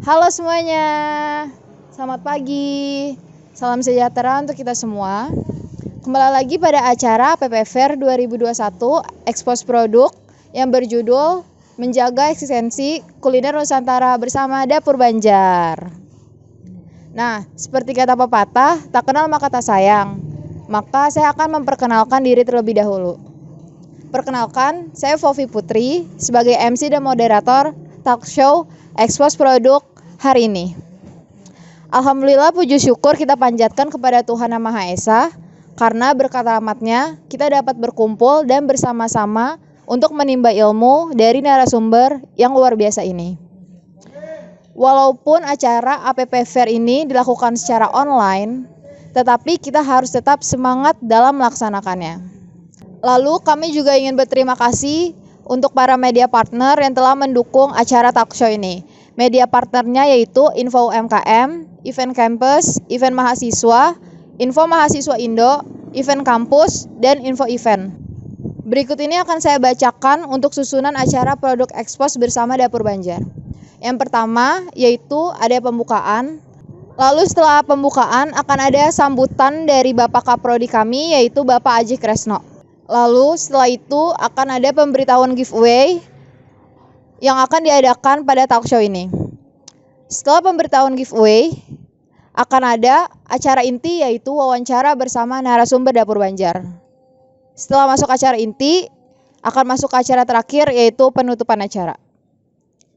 Halo semuanya, selamat pagi, salam sejahtera untuk kita semua. Kembali lagi pada acara APP Fair 2021 Expose Produk yang berjudul Menjaga Eksistensi Kuliner Nusantara bersama Dapur Banjar. Nah, seperti kata pepatah, tak kenal maka tak sayang. Maka saya akan memperkenalkan diri terlebih dahulu. Perkenalkan, saya Fofi Putri sebagai MC dan moderator talk show Expose Produk hari ini. Alhamdulillah puji syukur kita panjatkan kepada Tuhan Yang Maha Esa karena berkat rahmatnya kita dapat berkumpul dan bersama-sama untuk menimba ilmu dari narasumber yang luar biasa ini. Walaupun acara APP Fair ini dilakukan secara online, tetapi kita harus tetap semangat dalam melaksanakannya. Lalu kami juga ingin berterima kasih untuk para media partner yang telah mendukung acara talk show ini. Media partnernya yaitu Info UMKM, Event Campus, Event Mahasiswa, Info Mahasiswa Indo, Event Kampus, dan Info Event. Berikut ini akan saya bacakan untuk susunan acara produk ekspos bersama Dapur Banjar. Yang pertama yaitu ada pembukaan. Lalu setelah pembukaan akan ada sambutan dari Bapak Kaprodi kami yaitu Bapak Aji Kresno. Lalu setelah itu akan ada pemberitahuan giveaway yang akan diadakan pada talk show ini. Setelah pemberitahuan giveaway, akan ada acara inti yaitu wawancara bersama narasumber Dapur Banjar. Setelah masuk acara inti, akan masuk ke acara terakhir yaitu penutupan acara.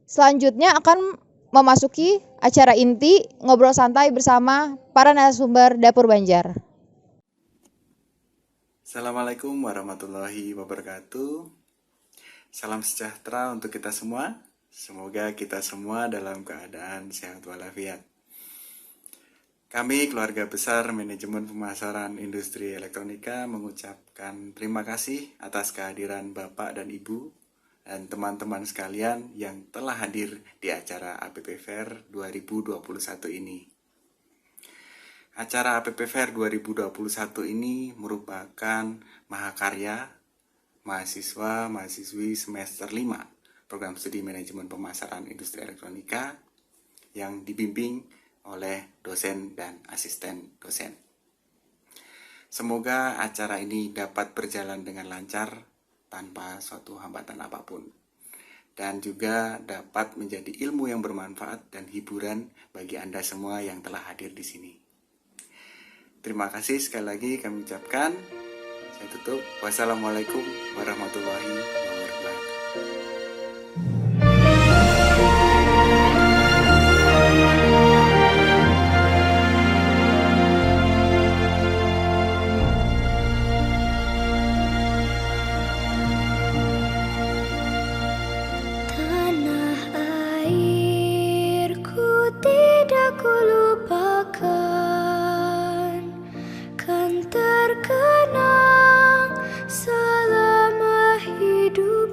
Selanjutnya akan memasuki acara inti ngobrol santai bersama para narasumber Dapur Banjar. Assalamualaikum warahmatullahi wabarakatuh. Salam sejahtera untuk kita semua. Semoga kita semua dalam keadaan sehat walafiat. Kami keluarga besar Manajemen Pemasaran Industri Elektronika mengucapkan terima kasih atas kehadiran Bapak dan Ibu dan teman-teman sekalian yang telah hadir di acara APP Fair 2021 ini. Acara APP Fair 2021 ini merupakan mahakarya mahasiswa-mahasiswi semester 5 Program Studi Manajemen Pemasaran Industri Elektronika yang dibimbing oleh dosen dan asisten dosen. Semoga acara ini dapat berjalan dengan lancar tanpa suatu hambatan apapun dan juga dapat menjadi ilmu yang bermanfaat dan hiburan bagi Anda semua yang telah hadir di sini. Terima kasih sekali lagi kami ucapkan. Saya tutup. Wassalamualaikum warahmatullahi wabarakatuh. Tanah airku tidak kulupakan, kan terkenang selama hidup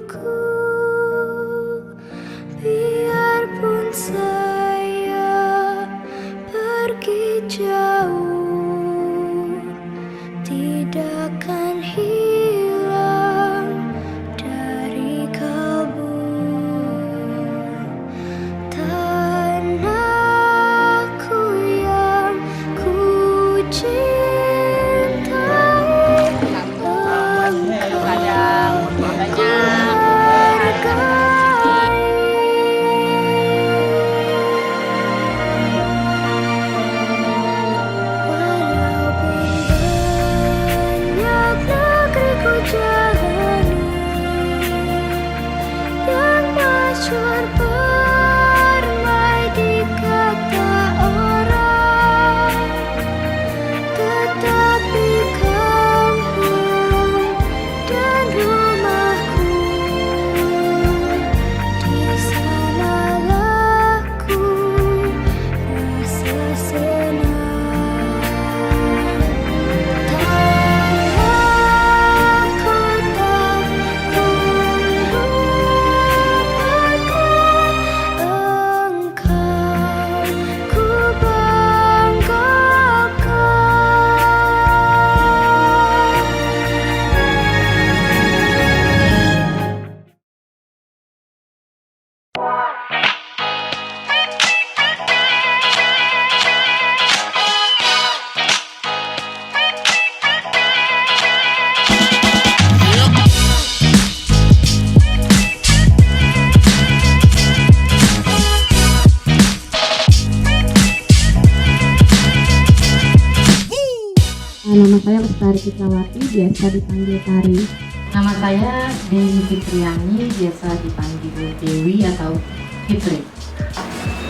Tari Fitrawati, biasa dipanggil Tari. Nama saya Dewi Fitriani, biasa dipanggil Dewi atau Fitri.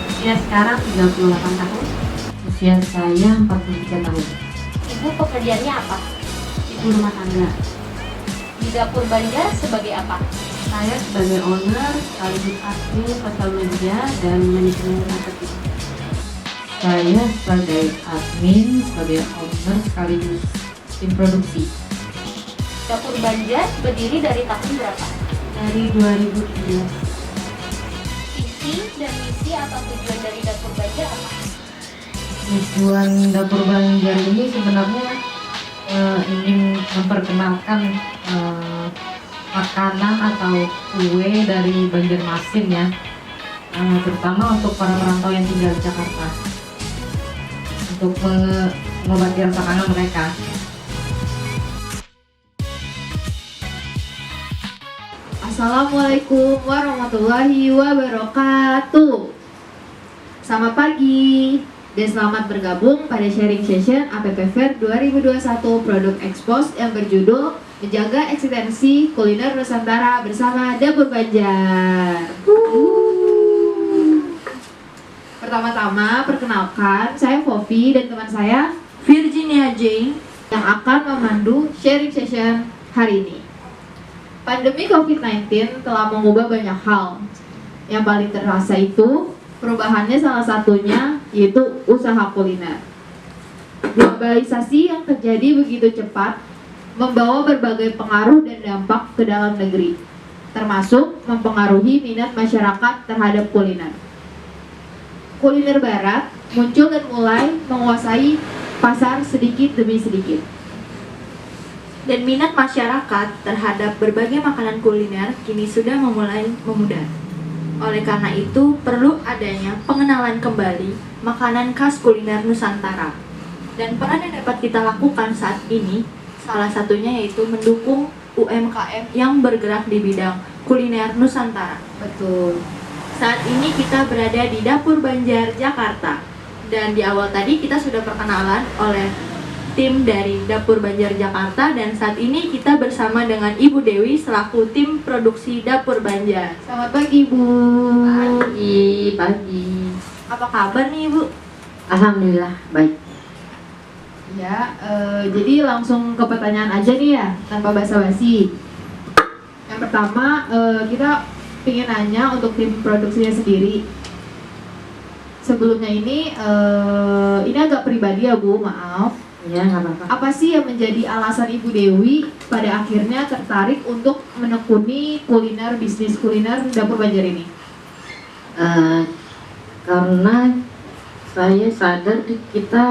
Usia sekarang 38 tahun. Usia saya 43 tahun. Ibu pekerjaannya apa? Ibu rumah tangga. Di dapur Banjar sebagai apa? Saya sebagai owner, sekaligus admin sosial media dan manajemen marketing. Saya sebagai admin, sebagai owner, sekaligus tim produksi. Dapur Banjar berdiri dari tahun berapa? Dari 2017. Visi dan misi atau tujuan dari dapur Banjar apa? Tujuan dapur Banjar ini sebenarnya ingin memperkenalkan makanan atau kue dari Banjarmasin ya, terutama untuk para perantau yang tinggal di Jakarta, untuk mengobati rasa kangen mereka. Assalamualaikum warahmatullahi wabarakatuh. Selamat pagi dan selamat bergabung pada sharing session APP Fair 2021 Produk Expos yang berjudul Menjaga Eksistensi Kuliner Nusantara bersama Dapur Banjar. Pertama-tama perkenalkan, saya Fofi dan teman saya Virginia Jane yang akan memandu sharing session hari ini. Pandemi COVID-19 telah mengubah banyak hal. Yang paling terasa itu perubahannya salah satunya yaitu usaha kuliner. Globalisasi yang terjadi begitu cepat membawa berbagai pengaruh dan dampak ke dalam negeri, termasuk mempengaruhi minat masyarakat terhadap kuliner. Kuliner barat muncul dan mulai menguasai pasar sedikit demi sedikit. Dan minat masyarakat terhadap berbagai makanan kuliner kini sudah memulai memudar. Oleh karena itu, perlu adanya pengenalan kembali makanan khas kuliner Nusantara. Dan peran yang dapat kita lakukan saat ini, salah satunya yaitu mendukung UMKM yang bergerak di bidang kuliner Nusantara. Betul. Saat ini kita berada di Dapur Banjar, Jakarta. Dan di awal tadi kita sudah perkenalan oleh tim dari Dapur Banjar Jakarta, dan saat ini kita bersama dengan Ibu Dewi selaku tim produksi Dapur Banjar. Selamat pagi, Bu. Pagi. Apa kabar nih, Bu? Alhamdulillah baik. Ya, jadi langsung ke pertanyaan aja nih ya, tanpa basa-basi. Yang pertama, kita ingin nanya untuk tim produksinya sendiri. Sebelumnya ini agak pribadi ya, Bu, maaf. Ya, nggak apa-apa. Apa sih yang menjadi alasan Ibu Dewi pada akhirnya tertarik untuk menekuni bisnis kuliner Dapur Banjar ini? Karena saya sadar kita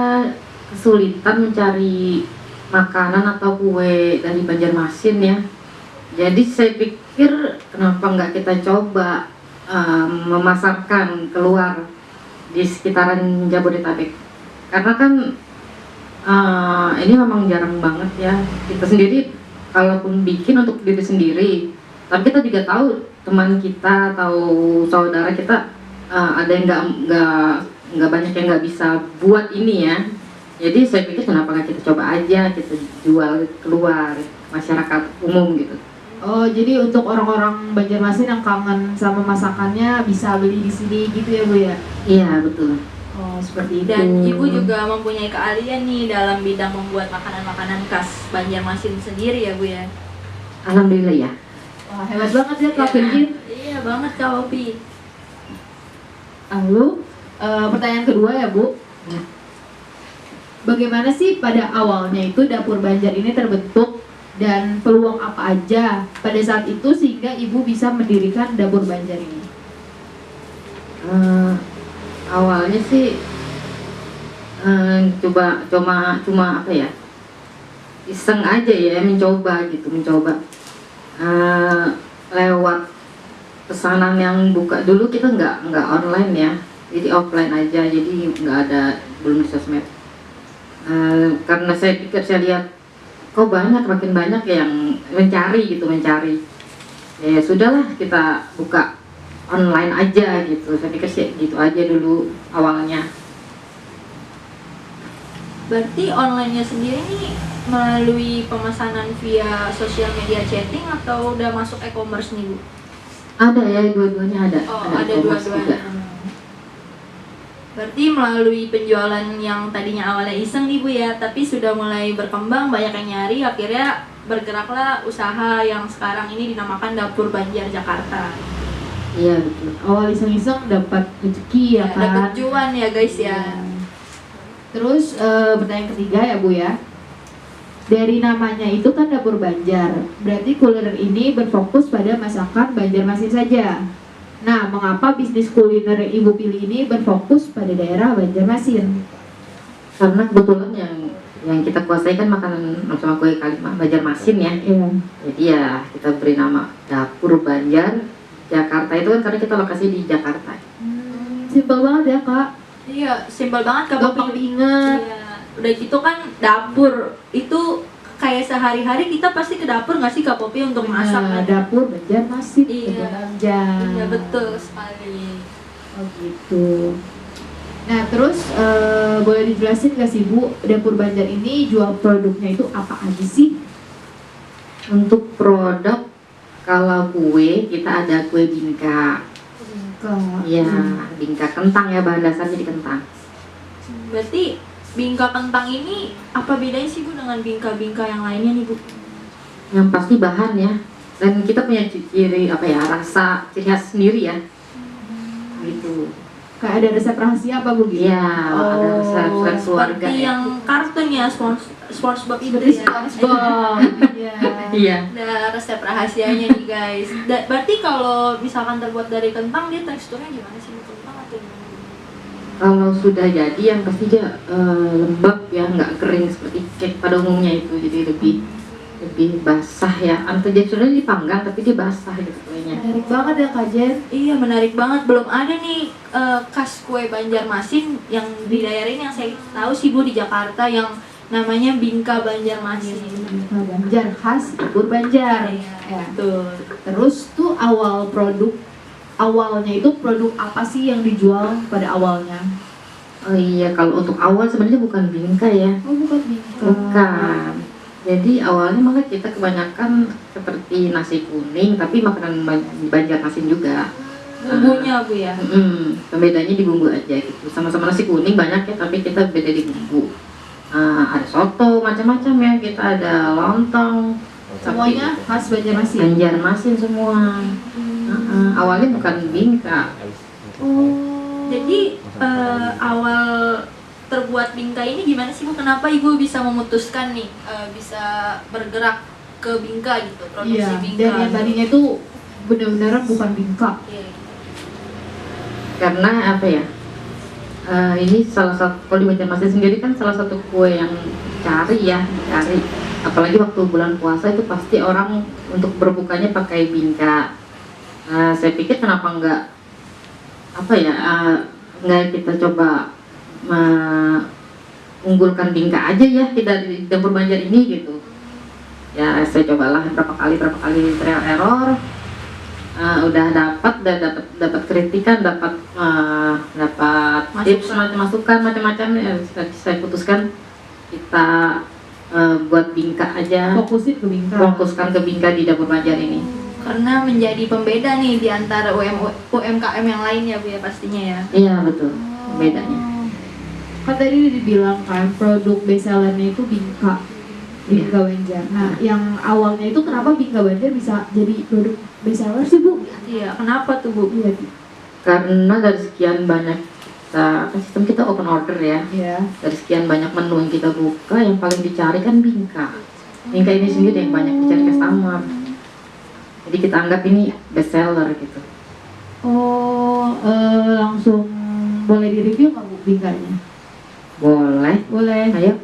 kesulitan mencari makanan atau kue dari Banjarmasin ya. Jadi saya pikir kenapa nggak kita coba memasarkan keluar di sekitaran Jabodetabek. Karena kan ini memang jarang banget ya. Kita sendiri kalaupun bikin untuk diri sendiri, tapi kita juga tahu teman kita atau saudara kita ada yang nggak banyak yang nggak bisa buat ini ya. Jadi saya pikir kenapa nggak kita coba aja, kita jual keluar masyarakat umum gitu. Oh, jadi untuk orang-orang Banjarmasin yang kangen sama masakannya bisa beli di sini gitu ya, Bu ya? Iya betul. Oh, seperti itu. Dan Ibu juga mempunyai keahlian nih dalam bidang membuat makanan-makanan khas Banjarmasin sendiri ya, Bu ya? Alhamdulillah ya. Wah, hebat banget ya Kak Virgin. Iya banget Kak Opi. Lalu, pertanyaan kedua ya, Bu. Ya. Bagaimana sih pada awalnya itu Dapur Banjar ini terbentuk dan peluang apa aja pada saat itu sehingga Ibu bisa mendirikan Dapur Banjar ini? Awalnya sih cuma apa ya, iseng aja ya, mencoba lewat pesanan yang buka dulu. Kita nggak online ya, jadi offline aja, jadi nggak ada, belum di sosmed. Karena saya lihat kok makin banyak yang mencari ya sudahlah kita buka online aja gitu. Saya pikir sih gitu aja dulu awalnya. Berarti online-nya sendiri nih melalui pemesanan via sosial media chatting atau udah masuk e-commerce nih Bu? Ada ya, dua-duanya ada. Oh, ada e-commerce dua-duanya. Berarti melalui penjualan yang tadinya awalnya iseng nih Bu ya, tapi sudah mulai berkembang, banyak yang nyari, akhirnya bergeraklah usaha yang sekarang ini dinamakan Dapur Banjar Jakarta. Iya betul. Awal iseng-iseng dapat rezeki ya kan. Dapat cuan ya guys ya. Terus pertanyaan ketiga ya Bu ya. Dari namanya itu kan Dapur Banjar, berarti kuliner ini berfokus pada masakan Banjarmasin saja. Nah, mengapa bisnis kuliner yang Ibu pilih ini berfokus pada daerah Banjarmasin? Karena kebetulan yang kita kuasai kan makanan sama kue kalimat Banjarmasin ya. Iya. Jadi ya kita beri nama Dapur Banjar Jakarta itu kan karena kita lokasi di Jakarta. Simpel banget ya Kak. Iya, simpel banget Kak Gampang Popi. diingat. Iya. Udah gitu kan dapur itu kayak sehari-hari kita pasti ke dapur nggak sih Kak Popi untuk masak Nah, kan? Dapur Banjarmasin. Iya. Banjar. Iya betul sekali. Oh gitu. Nah terus boleh dijelasin gak sih Bu, Dapur Banjar ini jual produknya itu apa aja sih? Untuk produk kalau kue kita ada kue bingka. Iya, bingka kentang ya, bahan dasarnya di kentang. Berarti bingka kentang ini apa bedanya sih Bu dengan bingka-bingka yang lainnya nih Bu? Yang pasti bahan ya. Dan kita punya ciri apa ya, rasa ciri khas sendiri ya. Gitu. Kayak ada resep rahasia apa Bu gitu? Iya, ada resep keluarga Seperti ya. yang kartun ya, SpongeBob itu Seperti ya. SpongeBob. Iya. Iya. Ada resep rahasianya nih guys. Berarti kalau misalkan terbuat dari kentang, dia teksturnya gimana sih Bu? Kentang atau gimana? Kalau sudah jadi yang pasti dia lembab ya, nggak kering seperti cake pada umumnya itu, jadi lebih basah ya. Atau jadi sudah dipanggang tapi dia basah gitu kuenya. Menarik banget ya Kak Jen. Iya menarik banget. Belum ada nih khas kue Banjarmasin yang di daerah ini yang saya tahu sih Bu di Jakarta yang namanya bingka Banjarmasin. Bingka Banjar khas Dapur Banjar. Iya, Ya. betul. Terus tuh awalnya itu produk apa sih yang dijual pada awalnya? Oh iya, kalau untuk awal sebenarnya bukan bingka ya. Oh bukan bingka. Bukan. Jadi awalnya malah kita kebanyakan seperti nasi kuning, tapi makanan Banjarmasin juga. Bumbunya Bu ya. Pembedanya di bumbu aja gitu. Sama-sama nasi kuning banyak ya, tapi kita beda di bumbu. Ada soto macam-macam ya, kita ada lontong. Semuanya Tapi khas Banjarmasin. Banjarmasin semua. Awalnya bukan bingka. Jadi awal terbuat bingka ini gimana sih Bu? Kenapa Ibu bisa memutuskan nih bisa bergerak ke bingka gitu, produksi Iya. bingka? Dan yang tadinya itu benar-benar bukan bingka. Iya. Karena apa ya? Ini salah satu, kalau di Banjarmasin sendiri kan salah satu kue yang cari. Apalagi waktu bulan puasa itu pasti orang untuk berbukanya pakai bingka. Saya pikir kenapa enggak nggak kita coba mengunggulkan bingka aja ya kita di Dapur Banjar ini gitu. Ya saya cobalah berapa kali trial error. Udah dapat kritikan, dapat tips masukan macam-macam ya, saya putuskan kita buat bingka aja. Fokuskan ke bingka di Dapur Banjar ini. Karena menjadi pembeda nih di antara UMKM yang lain ya Bu ya pastinya ya. Iya betul, bedanya. Kan tadi dibilang kan produk bestsellernya itu bingka Banjar. Nah, yang awalnya itu kenapa bingka Banjar bisa jadi produk bestseller sih Bu? Iya, kenapa tuh Bu? Iya. Karena dari sekian banyak sistem kita open order ya. Iya. Dari sekian banyak menu yang kita buka, yang paling dicari kan bingka. Bingka ini sendiri yang banyak dicari customer. Jadi kita anggap ini bestseller gitu. Langsung boleh di-review nggak Bu bingkanya? Boleh. Ayo.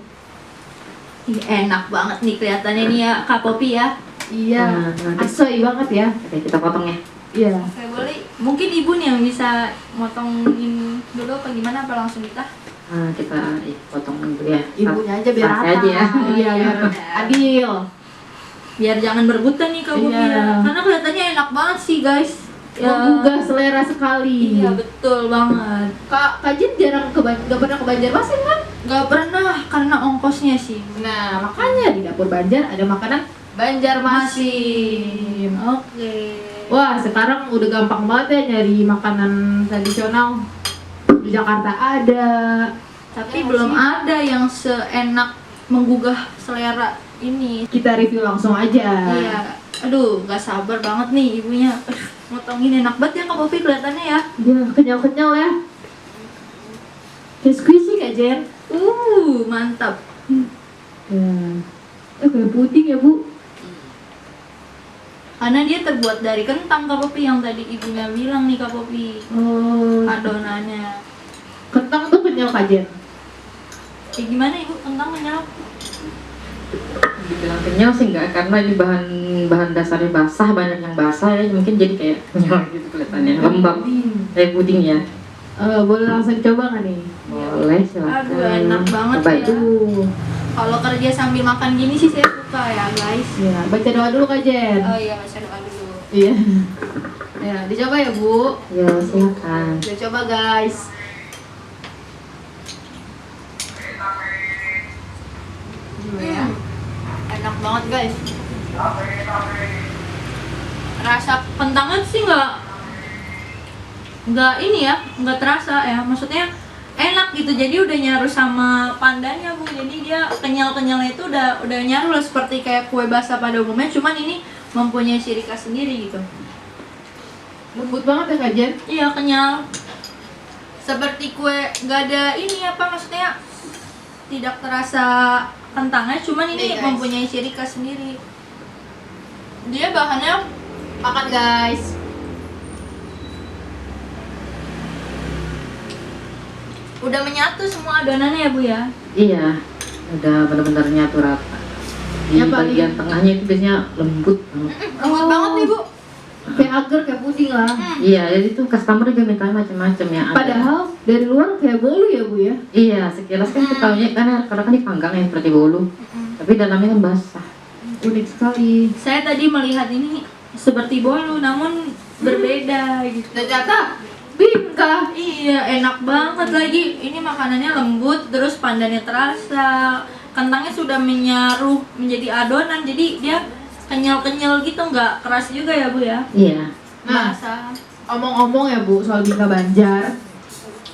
Ih, enak banget nih kelihatannya nih ya Kak Popi ya. Iya. Nanti Asoy banget ya. oke, kita potong ya. Iya. Saya boleh, mungkin Ibu nih yang bisa motongin dulu apa gimana, apa langsung kita? Kita potong dulu ya. Ibunya aja biar Satu rata. aja ya. Iya, biar adil. Biar jangan berebutan nih Kak Popi Iya. ya. Karena kelihatannya enak banget sih guys. menggugah selera sekali. Iya betul banget. Kak Jin jarang nggak pernah ke Banjarmasin kan? Gak pernah karena ongkosnya sih. Nah makanya di dapur Banjar ada makanan Banjarmasin. Oke. Wah sekarang udah gampang banget ya nyari makanan tradisional. Di Jakarta ada. Tapi Ya, belum sih. ada yang seenak menggugah selera ini. Kita review langsung aja. Iya. Aduh, gak sabar banget nih ibunya. Aduh, motongin enak banget ya Kak Popi kelihatannya ya. Ya kenyal-kenyal ya. Kayak squishy Kak Jen. Mantap. Kayak puding ya Bu. Karena dia terbuat dari kentang Kak Popi yang tadi ibunya bilang nih Kak Popi. Oh, Adonannya. kentang tuh kenyal Kak Jen. Gimana ibu kentang kenyal? Dibilang kenyal sih enggak, karena di bahan dasarnya basah, banyak yang basah ya, mungkin jadi kayak kenyal gitu kelihatannya, lembab kayak puding ya. Boleh langsung coba nggak nih? Boleh, silakan. Aduh, enak banget Coba ya. itu. Kalau kerja sambil makan gini sih saya suka ya guys. Ya, baca doa dulu Kak Jen. Oh iya, baca doa dulu. Iya. Ya, dicoba ya Bu. Ya, silakan. Udah coba guys. Ya. Enak banget guys. Rasa kentangnya sih nggak ini ya, nggak terasa ya. Maksudnya enak gitu. Jadi udah nyaru sama pandannya Bu. Jadi dia kenyal-kenyalnya itu udah nyaru lah seperti kayak kue basah pada umumnya. Cuman ini mempunyai ciri khas sendiri gitu. Lembut banget ya Kak Jen. Iya kenyal. Seperti kue nggak ada ini apa maksudnya tidak terasa kentangnya, cuman ini Nih, guys. mempunyai ciri khas sendiri. Dia bahannya Makan guys. udah menyatu semua adonannya ya Bu ya. Iya, udah benar-benar nyatu rata. Di Yang paling- bagian tengahnya itu biasanya lembut banget. Lembut banget nih Bu. Kayak agar kayak puding lah. Iya, jadi tuh customer juga minta macam-macam ya. Ada- Padahal dari luar kayak bolu ya Bu ya. Iya, sekilas kan kita taunya karena kan dipanggang ya seperti bolu, tapi dalamnya kan basah. Unik sekali. Saya tadi melihat ini seperti bolu namun berbeda gitu. Ternyata bingka. Iya, enak banget lagi. Ini makanannya lembut, terus pandannya terasa. Kentangnya sudah menyaruh menjadi adonan, jadi dia kenyal-kenyal gitu, nggak keras juga ya Bu ya. Iya, Nah, Rasa. omong-omong ya Bu soal bingka Banjar.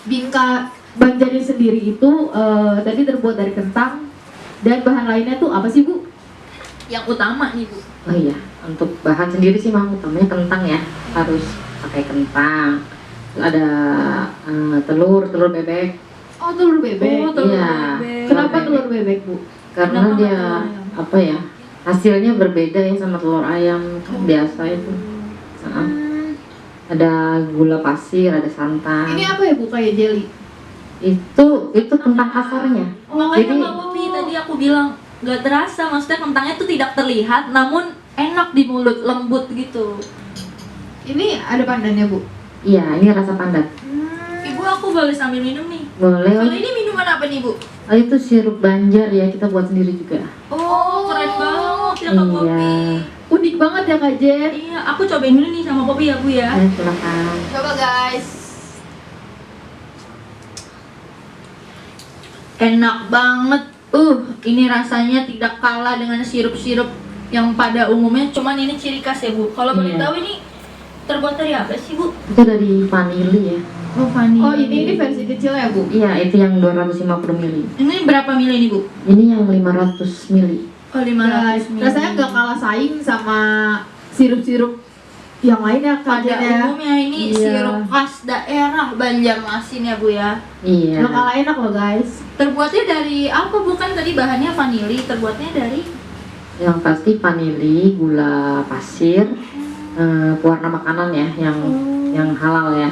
Bingka Banjar ini sendiri itu tadi terbuat dari kentang dan bahan lainnya tuh apa sih Bu? Yang utama nih Bu. oh iya. Untuk bahan sendiri sih memang utamanya kentang ya, harus pakai kentang. Ada telur bebek. Oh telur bebek. Oh, telur Iya. bebek. Kenapa bebek. telur bebek Bu? Karena Kenapa dia nggak telur ayam? apa ya, hasilnya berbeda ya sama telur ayam kan biasa itu. Nah, ada gula pasir, ada santan. Ini apa ya Bu kayak jelly? Itu kentang kasarnya. Makanya Jadi- Mbak Popi tadi aku bilang nggak terasa, maksudnya kentangnya tuh tidak terlihat, namun enak di mulut, lembut gitu. Ini ada pandannya Bu. Iya, ini rasa pandan. Ibu aku boleh sambil minum nih. Boleh. Kalau ini minuman apa nih Bu? Oh, itu sirup Banjar ya, kita buat sendiri juga. Oh, keren banget ya Kak Popi. Iya. Unik banget ya Kak Jen. Iya, aku cobain dulu nih sama Popi ya Bu ya. Silakan. Coba guys. Enak banget. Ini rasanya tidak kalah dengan sirup-sirup yang pada umumnya. Cuman ini ciri khas ya Bu. Kalau boleh Iya. tahu ini terbuat dari apa sih Bu? Itu dari vanili ya. Oh, vanili. Oh ini versi kecil ya Bu. Iya, itu yang 250 mili. Ini berapa mili nih Bu? Ini yang 500 mili. Oh, 500 mili. Rasanya nggak kalah saing sama sirup-sirup yang lainnya Kak Pada Jen ya. umumnya ini Iya. sirup khas daerah Banjarmasin ya Bu ya. Iya. Nggak kalah enak loh guys. Terbuatnya dari apa? Bukan tadi bahannya vanili, terbuatnya dari Yang pasti vanili, gula pasir, pewarna makanan ya, yang halal ya.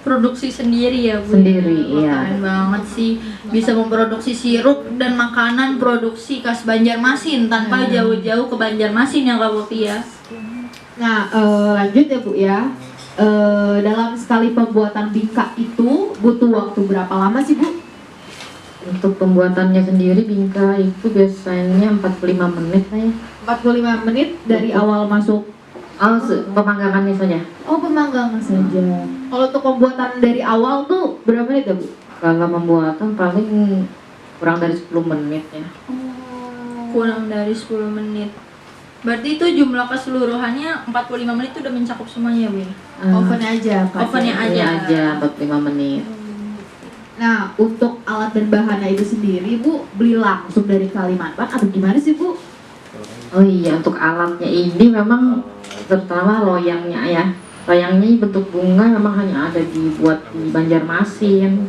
produksi sendiri ya Bu. Sendiri, Wah, iya. Keren banget sih bisa memproduksi sirup dan makanan produksi khas Banjarmasin tanpa jauh-jauh ke Banjarmasin ya Kak Popi ya. Nah lanjut ya Bu ya. Dalam sekali pembuatan bingka itu butuh waktu berapa lama sih Bu? Untuk pembuatannya sendiri bingka itu biasanya 45 menit lah ya. 45 menit dari awal masuk Oh, pemanggangannya saja. Oh, pemanggangan saja. Kalau untuk pembuatan dari awal tuh berapa menit ya, Bu? Kalau pembuatan paling kurang dari 10 menit ya. Kurang dari 10 menit. Berarti itu jumlah keseluruhannya 45 menit itu udah mencakup semuanya, Bu? Ovennya aja, Kak. Ovennya aja. 45 menit. Nah, untuk alat dan bahannya itu sendiri, Bu, beli langsung dari Kalimantan atau gimana sih, Bu? Oh iya, untuk alatnya ini memang terutama loyangnya ya. Loyangnya bentuk bunga memang hanya ada dibuat di Banjarmasin.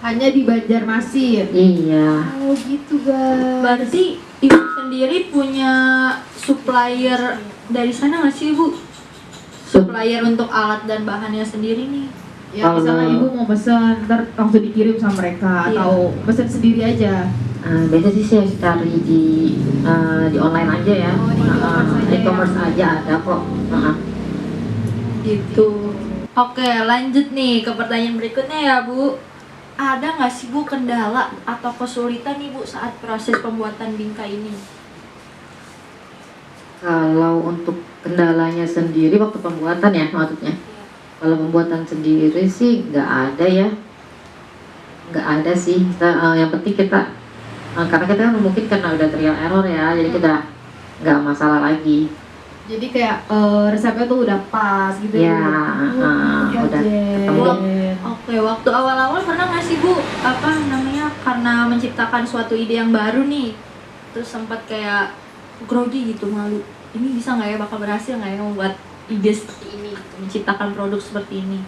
Hanya di Banjarmasin. Iya. Oh, gitu, guys. Berarti Ibu sendiri punya supplier dari sana nggak sih, Bu? Supplier untuk alat dan bahannya sendiri nih. Ya, misalnya Ibu mau pesan, ntar langsung dikirim sama mereka Iya. atau pesan sendiri aja. Biasa sih saya cari di online aja ya. Oh, di e-commerce aja ya. E-commerce aja ada kok. Gitu. Oke, lanjut nih ke pertanyaan berikutnya ya, Bu. Ada nggak sih, Bu, kendala atau kesulitan nih, Bu, saat proses pembuatan bingkai ini? Kalau untuk kendalanya sendiri waktu pembuatan ya maksudnya. Kalau pembuatan sendiri sih nggak ada ya. Nggak ada sih. Yang penting kita karena kita kan mungkin karena udah trial error ya, jadi kita nggak masalah lagi. Jadi kayak resepnya tuh udah pas gitu Ya, udah ketemu. Oke, waktu awal-awal pernah nggak sih, Bu, karena menciptakan suatu ide yang baru nih, terus sempat kayak grogi gitu, malu. Ini bisa nggak ya, bakal berhasil nggak ya membuat ide seperti ini, menciptakan produk seperti ini?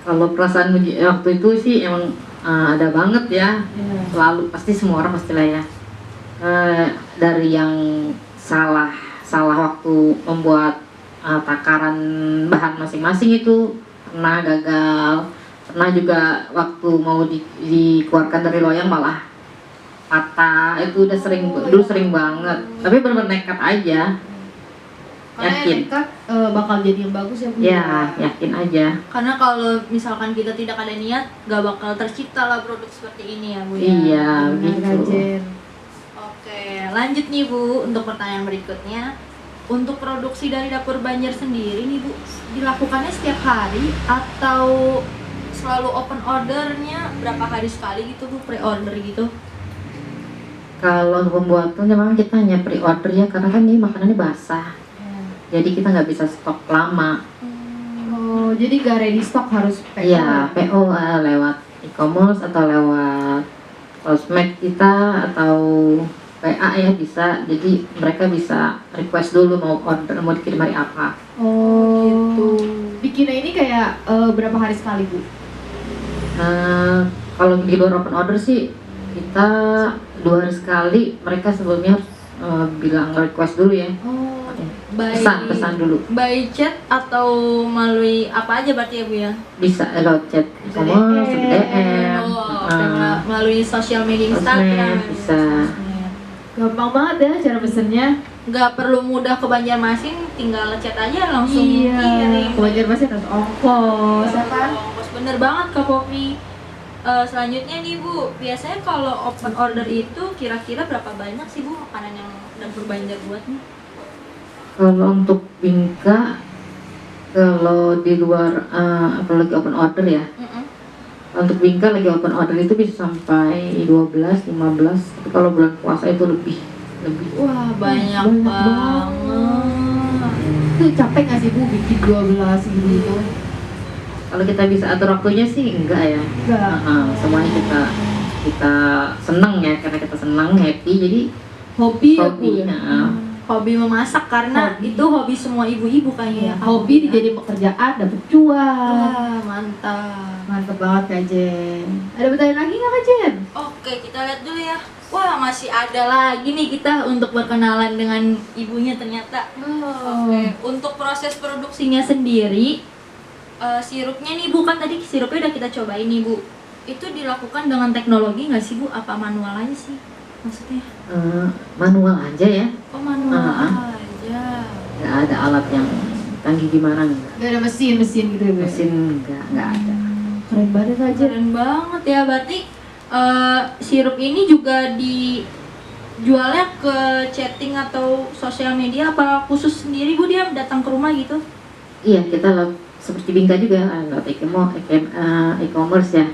Kalau perasaan waktu itu sih emang ada banget ya. Selalu pasti semua orang pastilah ya. Dari yang salah waktu membuat takaran bahan masing-masing itu pernah gagal, pernah juga waktu mau dikeluarkan dari loyang malah patah. Itu udah dulu sering banget, tapi benar-benar nekat aja. Yakin. Nekat bakal jadi yang bagus ya, Bu? Ya, yakin aja. Karena kalau misalkan kita tidak ada niat, gak bakal tercipta lah produk seperti ini ya, Bu ya. Iya, Benar, gitu. Jen. Oke, lanjut nih, Bu, untuk pertanyaan berikutnya. Untuk produksi dari dapur Banjar sendiri nih, Bu, dilakukannya setiap hari atau selalu open ordernya berapa hari sekali gitu, Bu, pre-order gitu? Kalau pembuatan memang kita hanya pre-order ya, karena kan ini makanannya basah. Jadi kita nggak bisa stok lama. Oh, jadi gak ready stock harus PO? Iya, PO lewat e-commerce atau lewat sosmed kita atau PA ya bisa. Jadi mereka bisa request dulu mau order, mau dikirim hari apa. Oh, gitu. Bikinnya ini kayak berapa hari sekali, Bu? Kalau di luar open order sih kita 2 hari sekali. Mereka sebelumnya harus bilang request dulu ya. Oh, Pesan dulu. By chat atau melalui apa aja berarti ya, Bu ya? Bisa lewat chat e-commerce, DM, Melalui sosial media sosmed, Instagram. bisa. gampang banget ya cara pesennya. Nggak perlu mudah ke Banjarmasin, tinggal chat aja langsung Iya. kirim. Wajar pasti harus ongkos, ya kan? Ongkos, bener banget Kak Poppy. Selanjutnya nih, Bu, biasanya kalau open order itu kira-kira berapa banyak sih, Bu, makanan yang dapur Banjar buat nih? Kalau untuk bingka, kalau di luar apalagi open order ya. Untuk bingka lagi open order itu bisa sampai 12, 15. Tapi kalau bulan puasa itu lebih. Wah, banyak banget. Itu capek nggak sih, Bu, bikin 12 gitu? Kalau kita bisa atur waktunya sih enggak ya. Enggak. Semuanya kita senang ya, karena kita senang, happy. Jadi Hobi ya, Bu? hobi. Hobi memasak karena Hobi. itu hobi semua ibu-ibu kayaknya. Hobi dijadiin pekerjaan, dapet cuan. Wah, mantap. Mantep banget, Kak Jen. Ada pertanyaan lagi nggak, Kak Jen? Oke, kita lihat dulu ya. Wah, masih ada lagi nih kita untuk berkenalan dengan ibunya ternyata. Oke, untuk proses produksinya sendiri, sirupnya nih, Bu, kan tadi sirupnya udah kita cobain nih, Bu. Itu dilakukan dengan teknologi nggak sih, Bu? Apa manual aja sih maksudnya? Manual aja ya. Oh, manual aja. Nggak ada alat yang canggih gimana enggak. Gak ada mesin gitu ya, Bu? Mesin nggak ada. Keren banget, Kak Jen. Keren banget ya, berarti sirup ini juga jualnya ke chatting atau sosial media apa khusus sendiri Bu dia datang ke rumah gitu? Iya, kita seperti Bingka juga lewat e-commerce ya,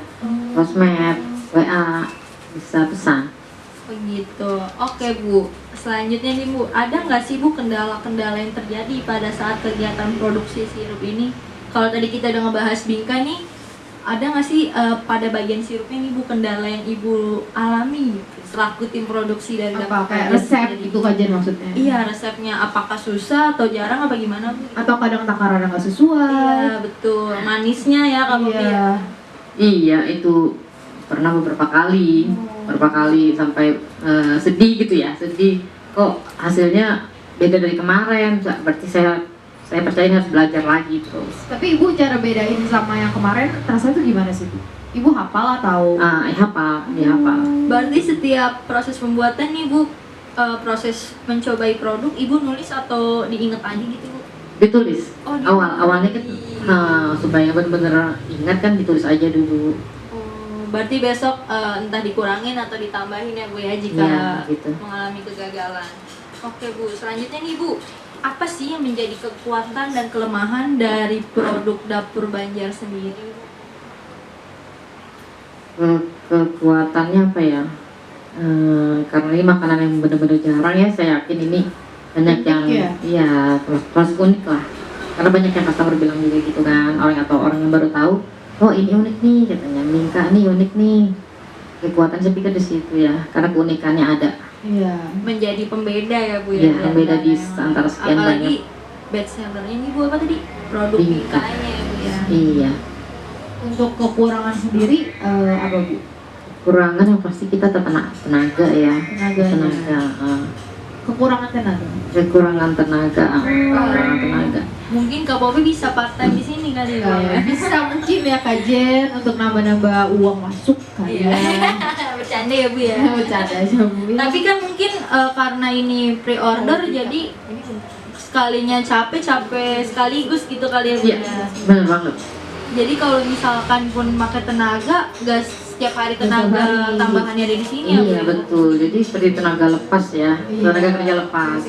sosmed, WA, bisa pesan. Begitu. Oke Bu, selanjutnya nih Bu, ada nggak sih Bu kendala-kendala yang terjadi pada saat kegiatan produksi sirup ini? Kalau tadi kita udah ngebahas Bingka nih, ada nggak sih pada bagian sirupnya nih Bu kendala yang Ibu alami gitu, selaku tim produksi dari Apa Dapur kayak Banjar resep sendiri? itu kajian maksudnya? Iya, resepnya apakah susah atau jarang apa gimana Bu? Atau kadang takarannya nggak sesuai? Iya, betul. Manisnya ya Kak Popi ya. Iya, itu pernah beberapa kali sampai sedih gitu ya, sedih kok hasilnya beda dari kemarin, berarti saya percaya ini harus belajar lagi terus. Tapi Ibu cara bedain sama yang kemarin rasanya tuh gimana sih Bu? Ibu hafal atau? Dihafal. Berarti setiap proses pembuatan nih Bu, proses mencobai produk Ibu nulis atau diinget aja gitu Bu? Ditulis. Oh, Awalnya kan supaya benar-benar ingat kan ditulis aja dulu. Berarti besok entah dikurangin atau ditambahin ya Bu ya jika Ya, gitu. mengalami kegagalan. Oke Bu, selanjutnya nih Bu, apa sih yang menjadi kekuatan dan kelemahan dari produk Dapur Banjar sendiri? Kekuatannya apa ya? Karena ini makanan yang benar-benar jarang ya, saya yakin ini banyak Unik yang ya? iya terus unik lah. Karena banyak yang customer bilang juga gitu kan, orang yang baru tahu, oh ini unik nih katanya, Bingka nih unik nih. Kekuatan saya pikir di situ ya, karena keunikannya ada. Iya. Menjadi pembeda ya Bu ya. Iya, pembeda di antara sekian apalagi banyak. best sellernya ini Bu apa tadi? Produk Bingka. Bingkanya ya Bu ya. Iya. Untuk kekurangan sendiri apa Bu? Kurangan yang pasti kita tenaga ya. Tenaganya. Kekurangan tenaga. Kekurangan tenaga. Kekurangan tenaga. Mungkin Kak Popi bisa part time di sini kali ya. Bisa mungkin ya Kak Jen untuk nambah-nambah uang masuk kali ya. Bercanda ya Bu ya. Bercanda aja Bu. Tapi kan mungkin karena ini pre-order jadi sekalinya capek sekaligus gitu kali ya Bu Iya, ya. benar banget. Jadi kalau misalkan pun pakai tenaga, gak setiap hari tenaga Setiap hari. tambahannya ada di sini ya Bu. Iya betul, jadi seperti tenaga lepas ya, tenaga kerja lepas.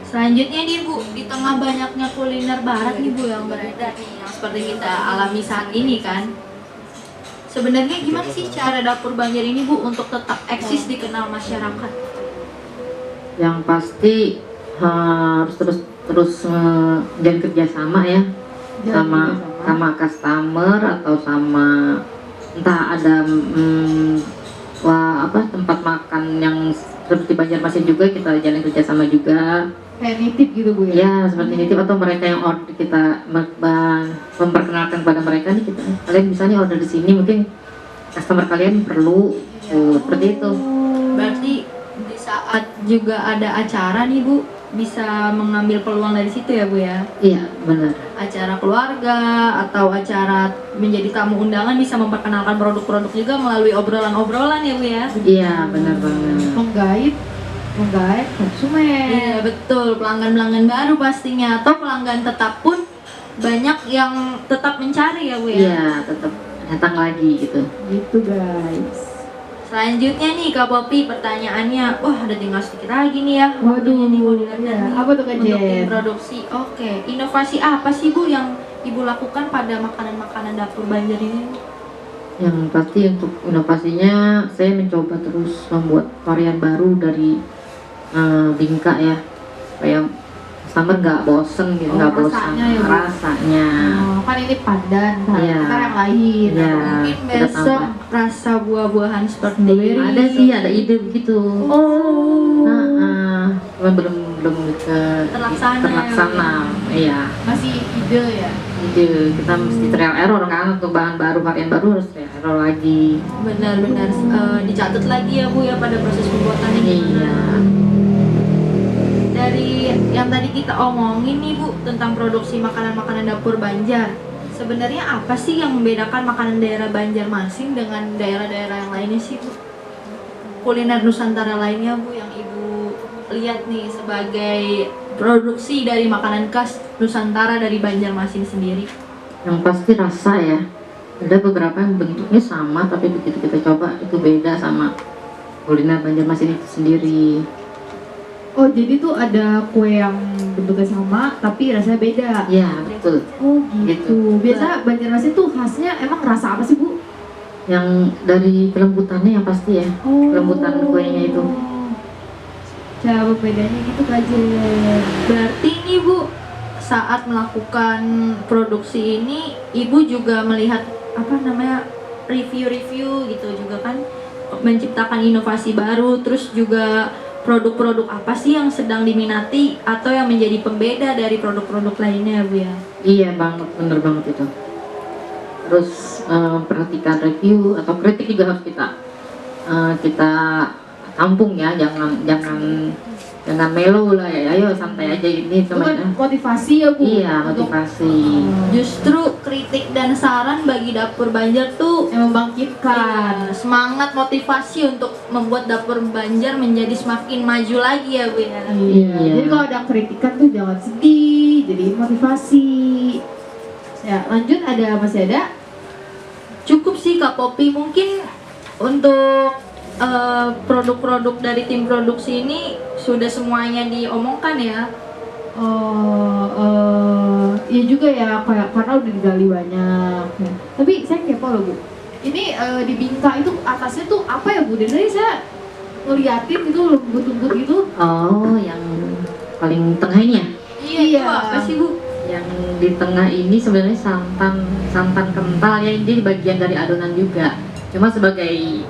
Selanjutnya nih Bu, di tengah banyaknya kuliner barat nih Bu yang beredar nih, yang seperti kita alami saat ini kan. Sebenarnya gimana sih cara Dapur Banjar ini Bu untuk tetap eksis dikenal masyarakat? Yang pasti harus terus dan kerjasama ya, sama customer atau sama entah ada tempat makan yang seperti Banjarmasin juga kita jalin kerjasama juga. Kayak nitip gitu Bu ya. Ya seperti nitip atau mereka yang order kita memperkenalkan kepada mereka nih kalian bisa nih order di sini mungkin customer kalian perlu seperti itu. Berarti di saat juga ada acara nih Bu, bisa mengambil peluang dari situ ya Bu ya? Iya benar. Acara keluarga atau acara menjadi tamu undangan bisa memperkenalkan produk-produk juga melalui obrolan-obrolan ya Bu ya? Iya benar banget. Menggait konsumen. Iya betul, pelanggan-pelanggan baru pastinya atau pelanggan tetap pun banyak yang tetap mencari ya Bu ya? Iya tetap datang lagi gitu. Gitu guys. Selanjutnya nih Kak Popi, pertanyaannya, wah ada tinggal sedikit lagi nih ya. Waduh, Waktunya nih, mau dilihat iya. nih. Apa tuh, Kak Untuk tim Jen? produksi. Oke, inovasi apa sih Bu yang Ibu lakukan pada makanan-makanan Dapur Banjar ini? Yang pasti untuk inovasinya saya mencoba terus membuat varian baru dari Bingka ya, supaya customer nggak bosen gitu, nggak bosan rasanya ya, Bu? rasanya. Oh, kan ini pandan, Iya. ntar yang lain. Iya. Mungkin kita besok tambah. rasa buah-buahan seperti Blueberry. Ada sih, ada ide begitu. Oh, Cuman belum terlaksana. Iya. Masih ide ya. Ide kita mesti trial error kan untuk bahan baru, varian baru harus trial error lagi. benar-benar dicatat lagi ya Bu ya pada proses pembuatannya Iya. gimana. Dari yang tadi kita omongin nih Bu tentang produksi makanan-makanan Dapur Banjar, sebenarnya apa sih yang membedakan makanan daerah Banjarmasin dengan daerah-daerah yang lainnya sih Bu? Kuliner Nusantara lainnya Bu yang Ibu lihat nih sebagai produksi dari makanan khas Nusantara dari Banjarmasin sendiri. Yang pasti rasa ya. Ada beberapa yang bentuknya sama tapi begitu kita coba itu beda sama kuliner Banjarmasin itu sendiri. Oh, jadi tuh ada kue yang bentuknya sama tapi rasanya beda. Ya betul. Oh gitu. Biasa Banjarmasin tuh khasnya emang rasa apa sih Bu? Yang dari kelembutannya yang pasti ya, kelembutan kuenya itu. Cara bedanya gitu Kak Jen. Berarti nih Bu, saat melakukan produksi ini, Ibu juga melihat review-review gitu juga kan, menciptakan inovasi baru, terus juga produk-produk apa sih yang sedang diminati atau yang menjadi pembeda dari produk-produk lainnya Bu ya? Iya banget, bener banget itu. Terus perhatikan review atau kritik juga harus kita tampung ya, jangan melo lah ya, ayo santai aja ini Itu kan teman. motivasi ya Bu? Iya, motivasi. Justru kritik dan saran bagi Dapur Banjar tuh Yang membangkitkan. semangat motivasi untuk membuat Dapur Banjar menjadi semakin maju lagi ya Bu ya. Iya. Iya. Jadi kalau ada kritikan tuh jangan sedih, jadi motivasi. Ya, lanjut masih ada? Cukup sih Kak Popi, mungkin untuk produk-produk dari tim produksi ini sudah semuanya diomongkan ya. Iya juga ya, karena udah digali banyak. Ya. Tapi saya kepo loh Bu. Ini di Bingka itu atasnya tuh apa ya Bu? Dari saya ngeliatin itu lembut-lembut gitu. Oh, yang paling tengah ini ya? Iya, itu apa sih Bu? Yang di tengah ini sebenarnya santan kental ya, ini bagian dari adonan juga. Cuma sebagai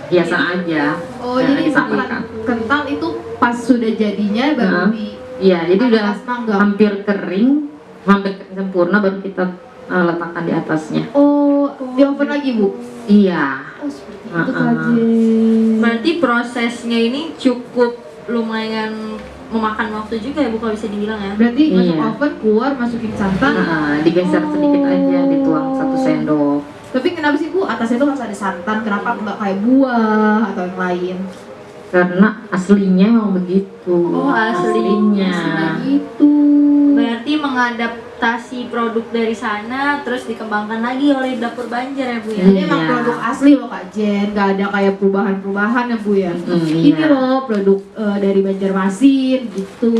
hiasan aja. Oh, yang jadi disampaikan. santan kental itu pas sudah jadinya baru di Iya, jadi udah atas mangga. hampir kering sempurna baru kita letakkan di atasnya. Oh, di oven lagi Bu? Iya. Oh, seperti itu Kak Jen. Berarti prosesnya ini cukup lumayan memakan waktu juga ya Bu kalau bisa dibilang ya. Berarti masuk Iya. oven, keluar, masukin santan. Digeser sedikit aja, dituang 1 sendok. Tapi kenapa sih Bu atasnya itu harus ada santan? Kenapa nggak kayak buah atau yang lain? Karena aslinya memang begitu. Oh, aslinya. Gitu. Berarti mengadaptasi produk dari sana terus dikembangkan lagi oleh Dapur Banjar ya Bu ya. Ini emang Iya. produk asli loh Kak Jen, nggak ada kayak perubahan-perubahan ya Bu ya. Iya. Ini loh produk dari Banjarmasin gitu.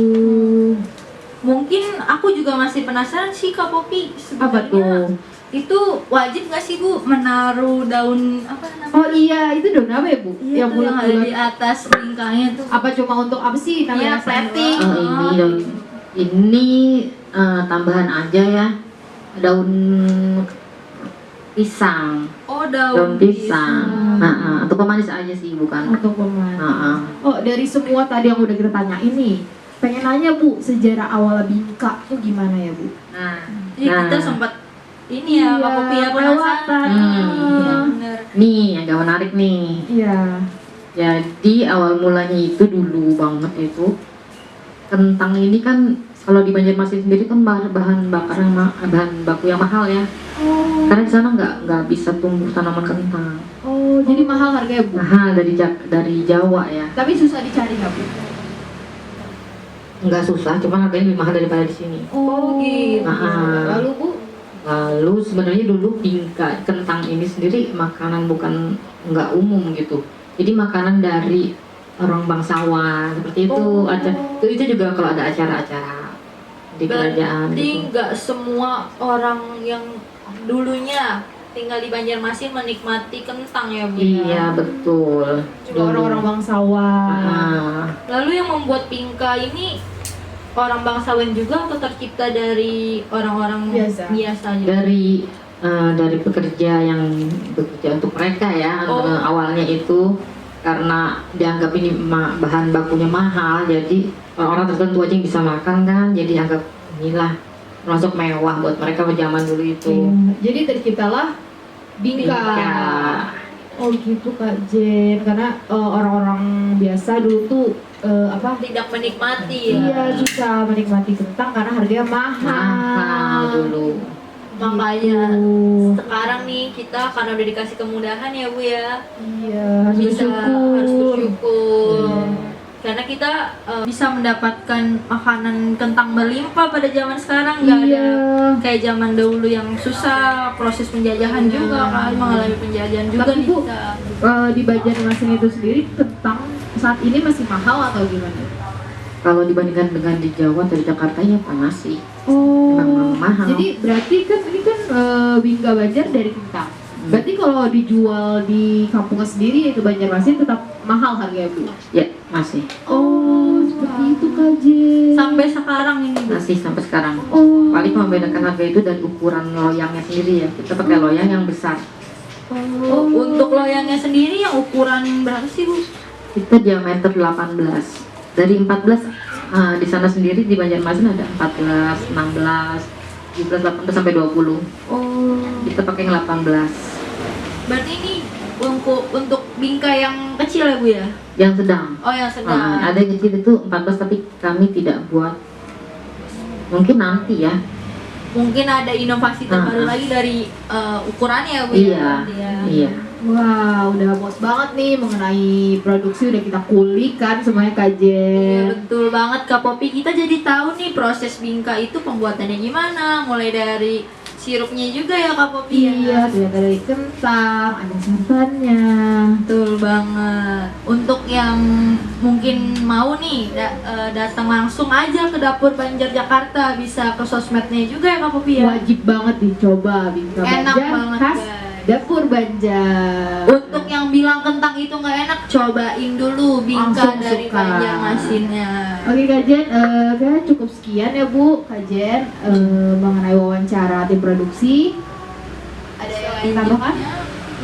Mungkin aku juga masih penasaran sih Kak Popi, Apa sebenarnya tuh? itu wajib nggak sih Bu menaruh daun apa namanya? Oh iya, itu daun apa ya Bu? Iya, tuh yang ada di bulat-bulat. atas bingkangnya tuh. Apa cuma untuk apa sih namanya? Iya, plating. Ini tambahan aja ya, daun pisang. Oh, Daun pisang. Untuk pemanis aja sih, bukan. Untuk pemanis. Heeh. Oh, dari semua tadi yang udah kita tanya ini, pengen nanya Bu, sejarah awal Bingka tuh gimana ya Bu? Jadi kita sempat ini ya, Kak Popi ya kelewatan. Iya, bener. Nih, agak menarik nih. Iya. Jadi awal mulanya itu dulu banget itu kentang ini kan kalau di Banjarmasin sendiri kan bahan baku yang mahal ya. Oh. Karena di sana nggak bisa tumbuh tanaman kentang. Oh, jadi mahal harganya Bu. Mahal dari Jawa ya. Tapi susah dicari nggak Bu? Nggak susah, cuma harganya lebih mahal daripada di sini. Oh, gitu. Aha. Lalu Bu? Lalu sebenarnya dulu Bingka kentang ini sendiri makanan bukan nggak umum gitu. Jadi makanan dari orang bangsawan seperti itu. Itu juga kalau ada acara-acara di kerajaan. Berarti Gitu. nggak semua orang yang dulunya tinggal di Banjarmasin menikmati kentang ya Bu? ya? Iya betul. Cuma orang-orang bangsawan. Ah, Lalu yang membuat Bingka ini orang bangsawan juga atau tercipta dari orang-orang Biasa. juga? dari pekerja yang bekerja untuk mereka ya. Awalnya itu karena dianggap ini bahan bakunya mahal, jadi orang-orang tertentu aja yang bisa makan kan, jadi anggap inilah termasuk mewah buat mereka pada zaman dulu itu. Jadi terciptalah Bingka. Bingka. Oh gitu Kak Jen, karena orang-orang biasa dulu tuh Tidak menikmati ya. Iya, susah menikmati kentang karena harganya Mahal dulu. Makanya Gitu. sekarang nih kita karena udah dikasih kemudahan ya Bu ya, Iya, harus bisa harus bersyukur. bersyukur. Iya. karena kita bisa mendapatkan makanan kentang berlimpah pada zaman sekarang, nggak ada kayak zaman dahulu yang susah, proses penjajahan juga kan, mengalami penjajahan juga. Tapi nih Bu, kita. di Banjarmasin itu sendiri kentang saat ini masih mahal atau gimana? Kalau dibandingkan dengan di Jawa atau di Jakarta ya masih Oh, memang mahal. jadi berarti kan ini kan Bingka Banjar dari kentang. Berarti kalau dijual di kampungnya sendiri yaitu Banjarmasin tetap mahal harganya Bu? Ya masih Seperti itu Kak Jen. Sampai sekarang ini Bu. masih sampai sekarang. Oh, Paling membedakan harga itu dari ukuran loyangnya sendiri ya. Kita pakai loyang yang besar. Untuk loyangnya sendiri yang ukuran berapa sih Bu? Kita diameter 18. Dari 14 di sana sendiri di Banjarmasin ada 14, 16, 17, 18 sampai 20. Kita pakai yang 18. Berarti ini untuk bingka yang kecil ya Bu ya? Yang sedang. Oh yang sedang. Ada yang kecil itu 14 tapi kami tidak buat. Mungkin nanti ya. Mungkin ada inovasi terbaru lagi dari ukurannya ya Bu Iya. ya? Nanti ya. Iya. wah udah puas banget nih mengenai produksi udah kita kulik kan semuanya Kak Iya Jen. betul banget Kak Popi, kita jadi tahu nih proses bingka itu pembuatannya gimana, mulai dari sirupnya juga ya Kak Popi ya. Iya, ternyata dari kentang, ada santannya. Betul banget. Untuk yang mungkin mau nih datang langsung aja ke Dapur Banjar Jakarta, bisa ke sosmednya juga ya Kak Popi ya. Wajib banget dicoba Bingka Enak Banjar banget khas guys. Dapur Banjar. Untuk yang bilang kentang itu nggak enak, cobain dulu bingka Langsung dari suka. Banjarmasinnya. Oke Kak Jen, kayaknya cukup sekian ya Bu, Kak Jen mengenai wawancara tim produksi. Ada yang lain tambahkan?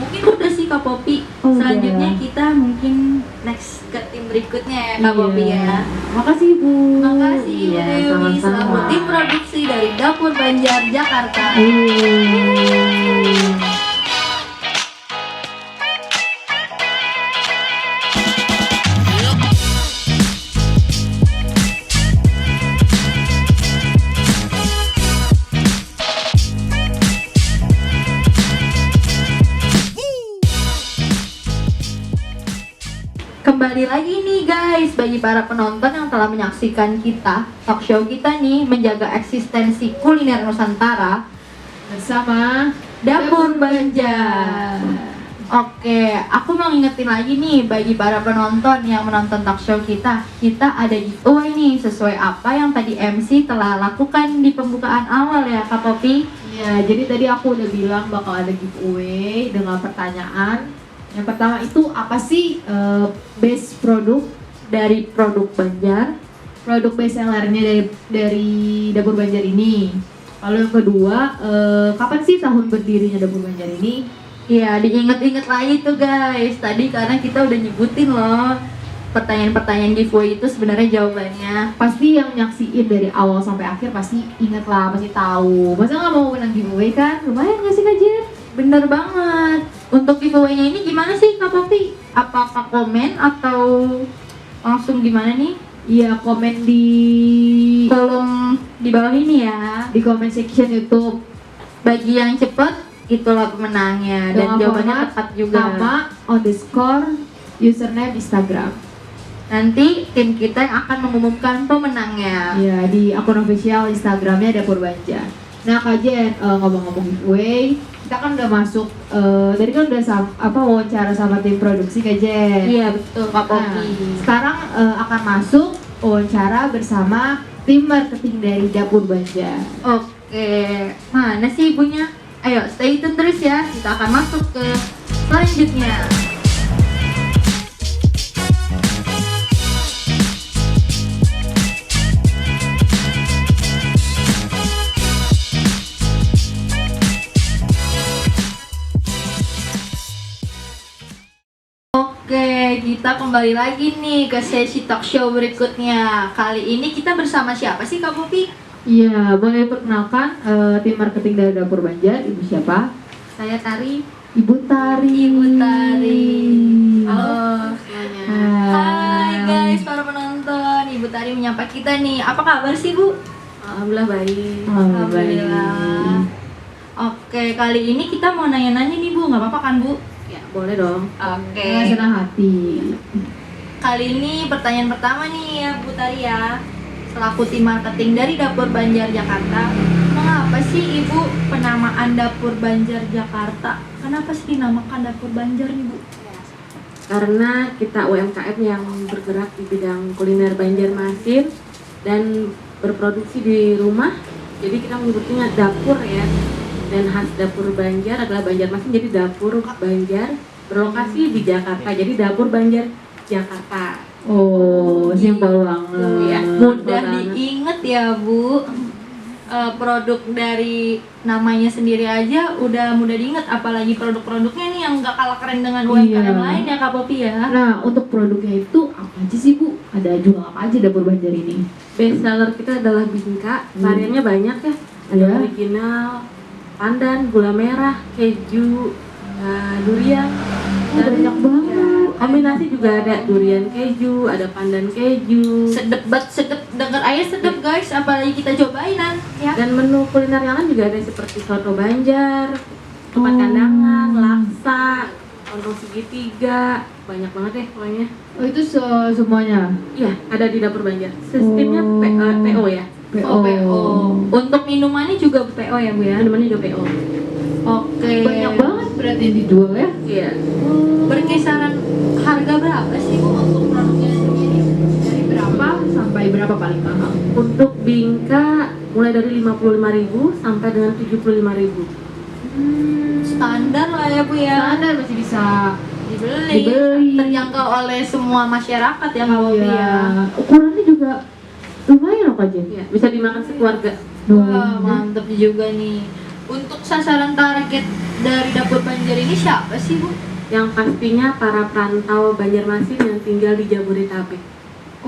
Mungkin udah sih Kak Popi. Oh, Selanjutnya udah. kita mungkin next ke tim berikutnya ya Kak Popi ya. Makasih Bu. Makasih Bu Iya, Dewi sama-sama. selaku tim produksi dari Dapur Banjar Jakarta. Kembali lagi nih guys, bagi para penonton yang telah menyaksikan kita, talk show kita nih menjaga eksistensi kuliner Nusantara Bersama Dapur Banjar. Oke, aku mau ngingetin lagi nih bagi para penonton yang menonton talk show kita ada giveaway nih sesuai apa yang tadi MC telah lakukan di pembukaan awal ya Kak Popi. Ya, jadi tadi aku udah bilang bakal ada giveaway dengan pertanyaan. Yang pertama itu apa sih base produk Dari produk Banjar. produk best sellernya dari Dapur Banjar ini? Lalu yang kedua, kapan sih tahun berdirinya Dapur Banjar ini? Iya, diinget-inget lagi tuh guys. Tadi karena kita udah nyebutin loh pertanyaan-pertanyaan giveaway itu sebenarnya jawabannya. Pasti yang nyaksiin dari awal sampai akhir pasti inget lah, pasti tahu. Masa nggak mau menang giveaway kan? Lumayan nggak sih Kak Jen? Bener banget. Untuk giveaway-nya ini gimana sih Kak Popi? Apakah komen atau langsung gimana nih? Iya, komen di Kolom di bawah ini ya. di comment section YouTube. Bagi yang cepet itulah pemenangnya dan Dengan jawabannya format tepat juga. Nama _ username Instagram. Nanti tim kita yang akan mengumumkan pemenangnya. Ya, di akun official Instagramnya Dapur Banjar. Nah Kak Jen, ngomong-ngomong giveaway, kita kan udah masuk, tadi kan udah wawancara sama tim produksi Kak Jen. Iya betul Kak Nah, Popi. sekarang akan masuk wawancara bersama tim marketing dari Dapur Banjar. Oke, mana sih ibunya? Ayo stay tune terus ya, kita akan masuk ke selanjutnya. Oke, kita kembali lagi nih ke sesi talk show berikutnya. Kali ini kita bersama siapa sih Kak Popi? Iya, boleh perkenalkan tim marketing dari Dapur Banjar, Ibu siapa? Saya Tari. Ibu Tari. Ibu Tari. Halo semuanya. Hai guys para penonton, Ibu Tari menyapa kita nih. Apa kabar sih Bu? Alhamdulillah baik. Alhamdulillah. Oke, kali ini kita mau nanya-nanya nih Bu, nggak apa-apa kan Bu? Ya boleh dong. Oke. Dengan senang hati. kali ini pertanyaan pertama nih ya Bu Tari ya. Selaku tim marketing dari Dapur Banjar Jakarta, mengapa sih Ibu penamaan Dapur Banjar Jakarta? Kenapa sih dinamakan Dapur Banjar nih Bu? Karena kita UMKM yang bergerak di bidang kuliner Banjarmasin dan berproduksi di rumah, jadi kita menyebutnya dapur ya. Dan khas Dapur Banjar adalah Banjarmasin, jadi Dapur Banjar berlokasi di Jakarta, jadi Dapur Banjar Jakarta. Oh, simpel banget. Ya, Mudah diinget ya Bu. Produk dari namanya sendiri aja udah mudah diingat, apalagi produk-produknya nih yang gak kalah keren dengan UMKM Iya. lain ya Kak Popi ya. Nah, untuk produknya itu apa aja sih Bu? Ada jual apa aja Dapur Banjar ini? Best seller kita adalah bingka, variannya banyak ya. Ada Ya. original, pandan, gula merah, keju, durian. Banyak banget. Kombinasi juga ada durian keju, ada pandan keju. Sedep banget, sedep, denger aja sedep guys, apalagi kita cobain ya. Dan menu kuliner yang lain juga ada seperti soto Banjar, ketupat kandangan, laksa, lontong segitiga, banyak banget deh pokoknya. Oh, itu semuanya. Iya, ada di Dapur Banjar. Sistemnya PO ya. Oh, PO. Untuk minumannya juga PO ya Bu ya? Minumannya juga PO. Oke. Banyak banget berarti yang dijual ya. Iya. Berkisaran harga berapa sih Bu untuk produknya sendiri? Dari berapa sampai berapa paling mahal? Untuk bingka mulai dari 55.000 sampai dengan 75.000. Standar lah ya Bu ya. Standar masih bisa Dibeli. Terjangkau oleh semua masyarakat ya Kak Popi ya. Ukurannya juga lumayan loh Kak Jen. Iya, bisa dimakan sekeluarga. Wah, mantep juga nih. Untuk sasaran target dari Dapur Banjar ini siapa sih Bu? Yang pastinya para perantau Banjarmasin yang tinggal di Jabodetabek.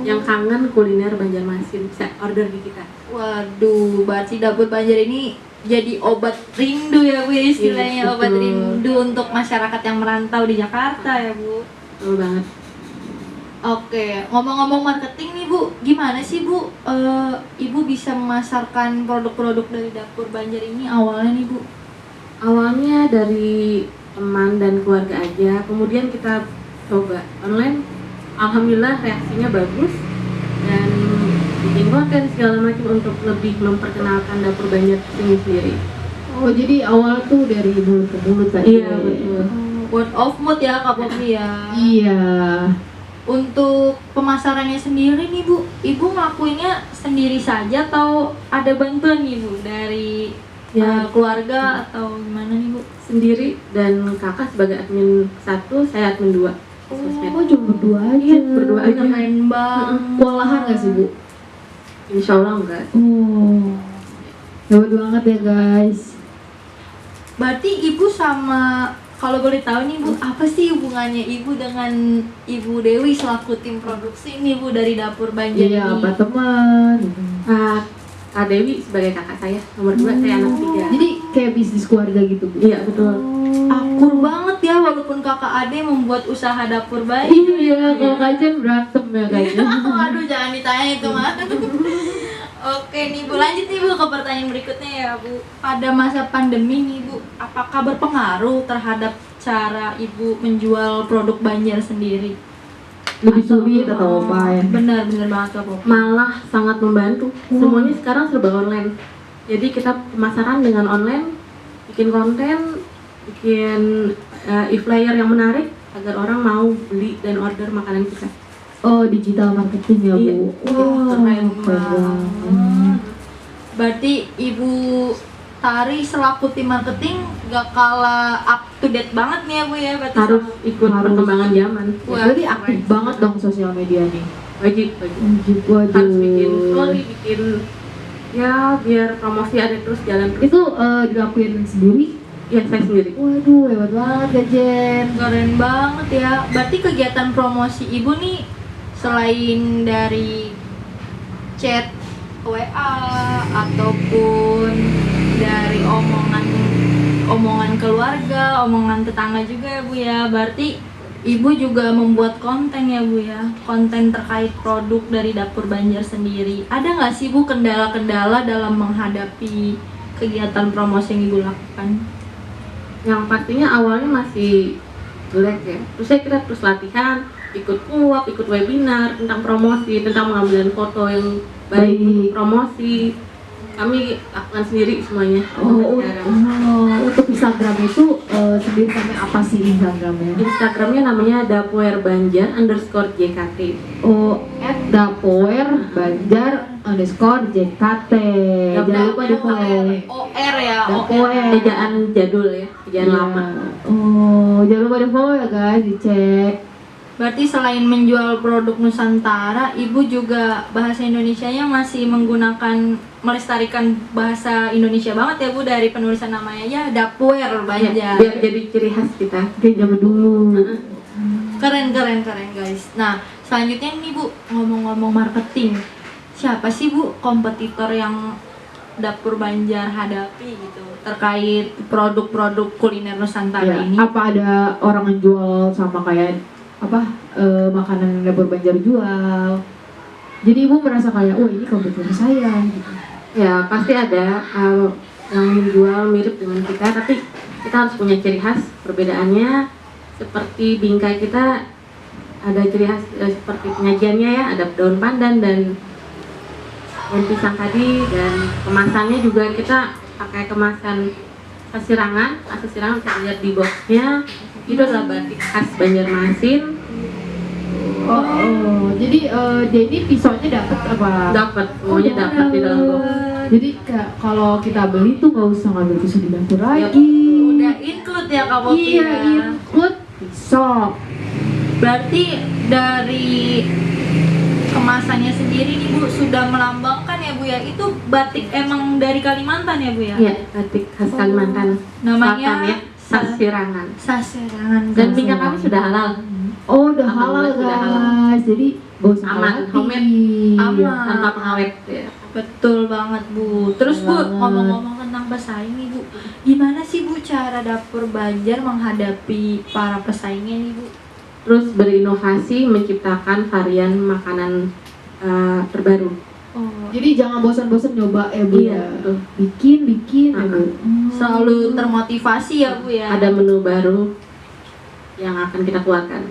Yang kangen kuliner Banjarmasin bisa order di kita. Waduh, berarti Dapur Banjar ini jadi obat rindu ya Bu ya, istilahnya. Iya, Obat betul. rindu untuk masyarakat yang merantau di Jakarta ya Bu. Betul banget. Oke, ngomong-ngomong marketing nih Bu, gimana sih Bu Ibu bisa memasarkan produk-produk dari Dapur Banjar ini awalnya nih Bu? Awalnya dari teman dan keluarga aja, kemudian kita coba online. Alhamdulillah reaksinya bagus dan bikin konten segala macam untuk lebih memperkenalkan Dapur Banjar ini sendiri. Oh, jadi awal tuh dari mulut ke mulut tadi. Iya, betul. Word of mouth ya Kak Popi ya. Iya. Untuk pemasarannya sendiri nih Bu, Ibu ngelakuinnya sendiri saja atau ada bantuan nih Bu dari Ya. keluarga atau gimana nih Bu? Sendiri dan kakak sebagai admin 1, saya admin 2. Sosmed. Oh, cuma berdua aja. Iya, berdua aja. Keren banget. Kewalahan nggak sih Bu? Insya Allah enggak. Oh, hebat banget ya guys. Berarti Ibu sama, kalau boleh tahu nih Bu, apa sih hubungannya Ibu dengan Ibu Dewi selaku tim produksi nih Bu dari Dapur Banjar Iya, ini? apa teman? Kak Dewi sebagai kakak saya, nomor 2, saya anak 3. Jadi kayak bisnis keluarga gitu Bu? Iya, betul. Akur banget ya, walaupun kakak ade membuat usaha Dapur Banjar. Iya, kalau kajian berantem ya kayaknya. Aduh, jangan ditanya itu mah. Oke nih Bu, lanjut nih Bu ke pertanyaan berikutnya ya Bu. Pada masa pandemi nih Bu, apakah berpengaruh terhadap cara Ibu menjual produk Banjar sendiri? Lebih sulit atau apa ya? Benar banget Kak Popi. Malah sangat membantu. Semuanya sekarang serba online. Jadi kita pemasaran dengan online, bikin konten, bikin e-flyer yang menarik agar orang mau beli dan order makanan kita. Oh, digital marketing ya Bu? Iya. Wah, Keren banget. Berarti Ibu Tari selaku tim marketing gak kalah up to date banget nih ya Bu ya, berarti Harus sama- ikut Harus. perkembangan zaman. Wah, Berarti aktif keren. banget dong sosial media nih. Wajib. Waduh. Harus bikin story, bikin ya biar promosi ada terus jalan terus. Itu dilakuin sendiri? Ya saya sendiri. Waduh, hebat banget ya Jen. Keren banget ya. Berarti kegiatan promosi Ibu nih selain dari chat WA ataupun dari omongan keluarga, omongan tetangga juga ya Bu ya. Berarti Ibu juga membuat konten ya Bu ya, konten terkait produk dari Dapur Banjar sendiri. Ada nggak sih Bu kendala-kendala dalam menghadapi kegiatan promosi yang Ibu lakukan? Yang pastinya awalnya masih jelek ya. Terus saya kira terus latihan, ikut kuap, ikut webinar tentang promosi, tentang pengambilan foto yang baik untuk promosi. Kami lakukan sendiri semuanya. Untuk Instagram itu sendiri kami apa sih Instagramnya? Instagramnya namanya dapoerbanjar_jkt. @dapoerbanjar_jkt. Jangan lupa di follow. OR ya, Dapoer. Ejaan jadul ya, ejaan lama. Jangan lupa di follow ya guys, dicek. Berarti selain menjual produk Nusantara, Ibu juga bahasa Indonesianya masih menggunakan, melestarikan bahasa Indonesia banget ya Bu, dari penulisan namanya aja Dapoer Banjar. Ya, biar jadi ciri khas kita. Kayak zaman dulu. Keren guys. Nah, selanjutnya nih Bu, ngomong-ngomong marketing, siapa sih Bu kompetitor yang Dapur Banjar hadapi gitu terkait produk-produk kuliner Nusantara Ya, ini? apa ada orang yang jual sama kayak makanan yang Dapur Banjar jual? Jadi ibu merasa kayak, oh ini kompetitor saya gitu. Ya pasti ada yang menjual mirip dengan kita, tapi kita harus punya ciri khas. Perbedaannya seperti bingkai kita ada ciri khas seperti penyajiannya ya, ada daun pandan dan pisang tadi, dan kemasannya juga kita pakai kemasan sasirangan. Sasirangan bisa lihat di boxnya, itu adalah batik khas Banjarmasin. Jadi dia ini pisaunya dapat apa? Dapat, semuanya dapat di dalam box. Jadi kalau kita beli tuh nggak usah ngambil pisau di dapur lagi. Udah include ya Kak Popi Iya, ya? include pisau. Berarti dari kemasannya sendiri nih Bu sudah melambangkan ya Bu ya, itu batik emang dari Kalimantan ya Bu ya? Iya, batik khas Kalimantan Namanya Selatan ya, sasirangan. Sasirangan. Dan minyak kami sudah halal. Oh, udah halal Alhamdulillah, sudah guys. halal. Jadi gak usah Aman, khawatir. homemade. Aman. Tanpa pengawet ya. Betul banget Bu. Terus Bu, Banget. ngomong-ngomong tentang pesaing nih Bu, gimana sih Bu cara Dapur Banjar menghadapi para pesaingnya nih Bu? Terus berinovasi menciptakan varian makanan terbaru. Oh, Jadi jangan bosan-bosan nyoba ya Bu Iya, ya. betul. Bikin ya Bu. selalu termotivasi ya Bu ya? Ada menu baru yang akan kita keluarkan.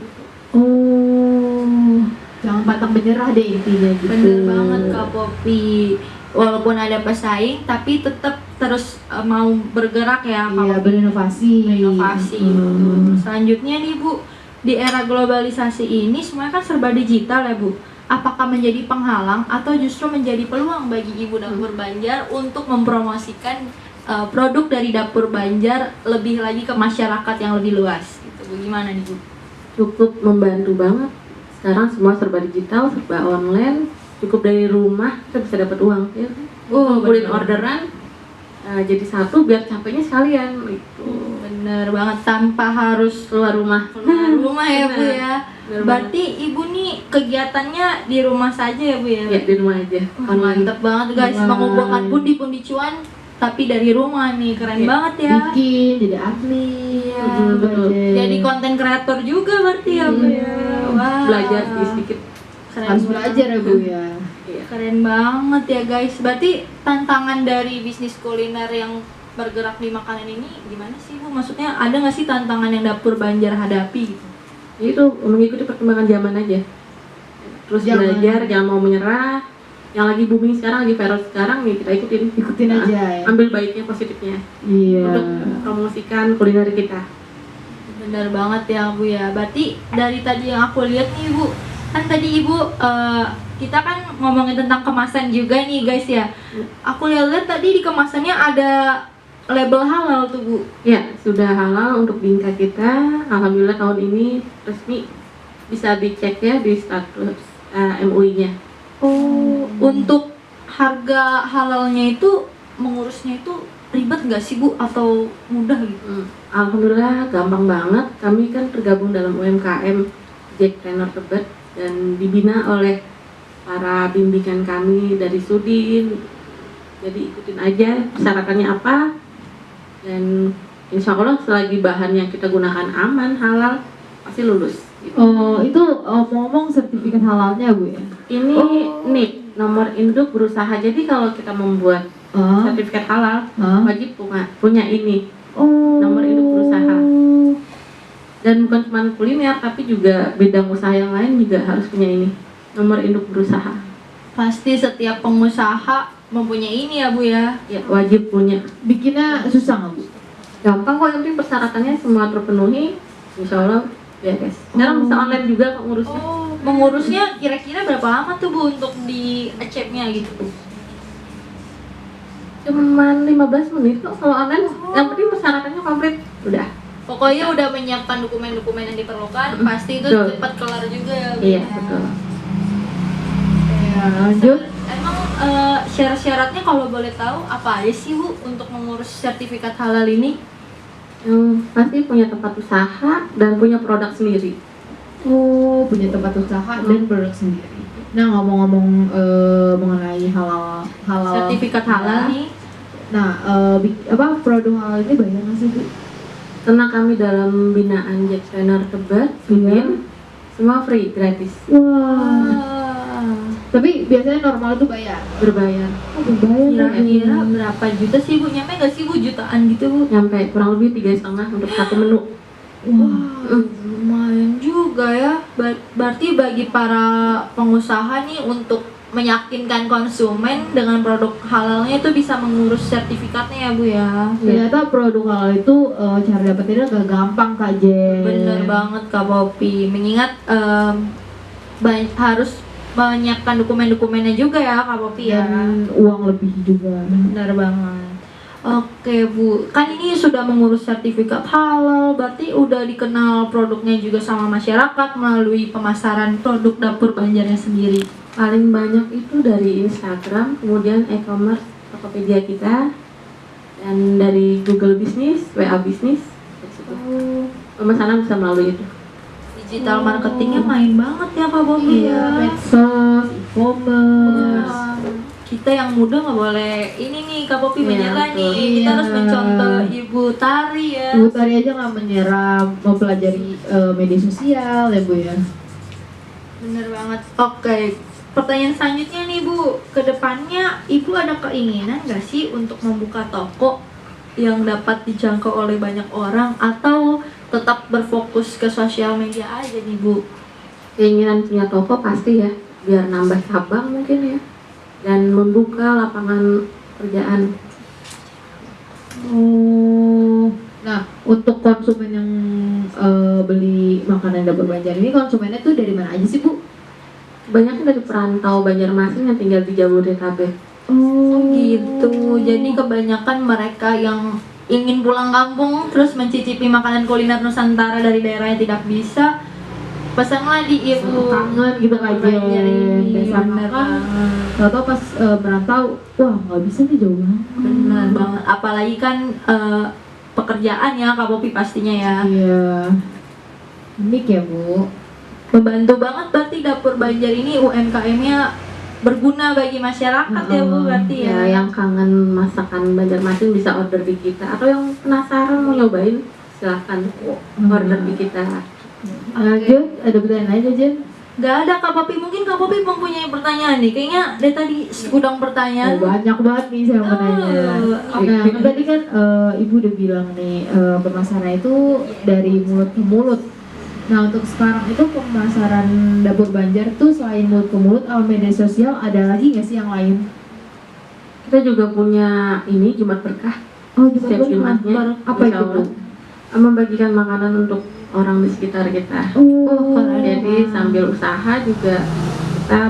Jangan pantang menyerah deh intinya gitu. Bener banget Kak Popi. Walaupun ada pesaing, tapi tetap terus mau bergerak ya Kak Iya, Popi. berinovasi. Berinovasi. Gitu. Selanjutnya nih Bu, di era globalisasi ini semuanya kan serba digital ya Bu. Apakah menjadi penghalang atau justru menjadi peluang bagi Ibu Dapur Banjar untuk mempromosikan produk dari Dapur Banjar lebih lagi ke masyarakat yang lebih luas? Gitu Bu, gimana nih Bu? Cukup membantu banget. Sekarang semua serba digital, serba online. Cukup dari rumah kita bisa dapat uang. Ya. Ngumpulin bener. orderan, jadi satu biar capeknya sekalian. Gitu. Bener banget, tanpa harus Keluar rumah. keluar rumah ya Bu Bener. ya. Bener Berarti Ibu nih kegiatannya di rumah saja ya Bu ya? Ya di rumah aja. Wah, mantep banget guys, Wah. mengumpulkan pundi-pundi cuan tapi dari rumah nih, keren Iya. banget ya. Bikin jadi atlet. Iya, betul. Jadi konten kreator juga berarti ya Bu ya. Wah. Belajar sedikit. Keren Harus banget. belajar ya Bu ya. Iya. Keren banget ya guys. Berarti tantangan dari bisnis kuliner yang bergerak di makanan ini gimana sih Bu? Maksudnya ada nggak sih tantangan yang Dapur Banjar hadapi gitu? Itu mengikuti perkembangan zaman aja. Terus Jangan- belajar, jangan mau menyerah. Yang lagi booming sekarang, lagi viral sekarang nih kita ikutin. Ikutin Nah, aja ya. Ambil baiknya, positifnya Iya. untuk promosikan kuliner kita. Bener banget ya Bu ya. Berarti dari tadi yang aku lihat nih Bu, kan tadi Ibu kita kan ngomongin tentang kemasan juga nih guys ya. Aku lihat tadi di kemasannya ada label halal tuh Bu. Ya, sudah halal untuk bingkai kita. Alhamdulillah tahun ini resmi, bisa dicek ya di status MUI-nya. Oh, untuk harga halalnya itu mengurusnya itu ribet nggak sih Bu atau mudah gitu? Alhamdulillah gampang banget. Kami kan tergabung dalam UMKM Jackpreneur Tebet dan dibina oleh para bimbingan kami dari Sudin. Jadi ikutin aja persyaratannya apa, dan insya Allah selagi bahan yang kita gunakan aman, halal, pasti lulus. Gitu. Itu ngomong sertifikat halalnya Bu ya. Ini NIP, nomor induk berusaha. Jadi kalau kita membuat sertifikat halal, wajib punya ini. Nomor induk berusaha. Dan bukan cuma kuliner, tapi juga bidang usaha yang lain juga harus punya ini, nomor induk berusaha. Pasti setiap pengusaha mempunyai ini ya Bu ya. Ya, wajib punya. Bikinnya susah nggak Bu? Gampang kok, yang penting persyaratannya semua terpenuhi, insya Allah beres. Sekarang bisa online juga kok ngurusnya. Oh, mengurusnya kira-kira berapa lama tuh Bu untuk di achieve-nya gitu? Cuman 15 menit kok kalau online, yang penting persyaratannya komplit, udah. Pokoknya udah menyiapkan dokumen-dokumen yang diperlukan, pasti itu Betul. cepat kelar juga ya Bu. Iya, ya? betul. Ya, lanjut. Emang syarat-syaratnya kalau boleh tahu apa aja sih Bu untuk mengurus sertifikat halal ini? Pasti punya tempat usaha dan punya produk sendiri. Oh, punya tempat usaha dan produk sendiri. Nah, ngomong-ngomong mengenai halal Sertifikat halal nih. Nah, produk halal ini bayar nggak sih Bu? Karena kami dalam binaan Jack Trainer Tebet, Udin, semua free, gratis, Wah. Tapi biasanya normal tuh bayar. berbayar. Oh, berbayar. Kira-kira berapa juta sih Bu? Nyampe nggak sih Bu jutaan gitu Bu? Nyampe kurang lebih 3,5 untuk satu menu. Wah, lumayan juga ya. Berarti bagi para pengusaha nih untuk meyakinkan konsumen dengan produk halalnya itu bisa mengurus sertifikatnya ya Bu ya. Ternyata produk halal itu cara dapetinnya gak gampang Kak Jen. Bener banget Kak Popi. Mengingat harus menyiapkan dokumen-dokumennya juga ya Kak Popi ya. Dan uang lebih juga. Bener banget. Oke Bu, kan ini sudah mengurus sertifikat halal, berarti udah dikenal produknya juga sama masyarakat melalui pemasaran produk dapur Banjarnya sendiri. Paling banyak itu dari Instagram, kemudian e-commerce Tokopedia kita, dan dari Google Bisnis, WA Bisnis. Pemesanan bisa melalui itu. Digital marketingnya main banget ya Kak Popi Iya, ya. medsos, e-commerce. Wah, kita yang muda nggak boleh ini nih Kak Popi Iya, menyerah betul. nih. Kita Iya. harus mencontoh Ibu Tari ya. Bu Tari aja nggak menyerah mempelajari media sosial ya Bu ya. Bener banget. Oke, pertanyaan selanjutnya nih Bu, kedepannya Ibu ada keinginan nggak sih untuk membuka toko yang dapat dijangkau oleh banyak orang atau tetap berfokus ke sosial media aja nih Bu? Keinginan punya toko pasti ya, biar nambah cabang mungkin ya, dan membuka lapangan kerjaan. Oh, nah untuk konsumen yang beli makanan dapur Banjar ini konsumennya tuh dari mana aja sih Bu? Kebanyakan dari perantau Banjarmasin yang tinggal di Jabodetabek. Oh gitu. Jadi kebanyakan mereka yang ingin pulang kampung terus mencicipi makanan kuliner Nusantara dari daerah yang tidak bisa, pesanlah di Ibu. Kangen gitu aja. Banjar ini. Dasar Bener makan. banget. Atau pas merantau, wah nggak bisa nih jauh banget. Benar banget. Apalagi kan pekerjaan ya Kak Popi pastinya ya. Iya. Unik ya Bu. Membantu banget berarti dapur Banjar ini UMKM-nya berguna bagi masyarakat ya Bu berarti ya. Ya, yang kangen masakan Banjarmasin bisa order di kita, atau yang penasaran mau nyobain silahkan order di kita. Lanjut, ada pertanyaan lain Jen? Gak ada Kak Popi, mungkin Kak Popi mempunyai pertanyaan nih. Kayaknya dari tadi segudang pertanyaan. Banyak banget nih saya mau nanya. Nah, kan tadi kan Ibu udah bilang nih pemasaran itu dari mulut ke mulut. Nah, untuk sekarang itu pemasaran dapur Banjar tuh selain mulut ke mulut sama media sosial ada lagi nggak sih yang lain? Kita juga punya ini Jumat Berkah. Oh, Setiap Jumatnya, apa itu insya Bu? Allah, membagikan makanan untuk orang di sekitar kita. Oh, Jadi sambil usaha juga kita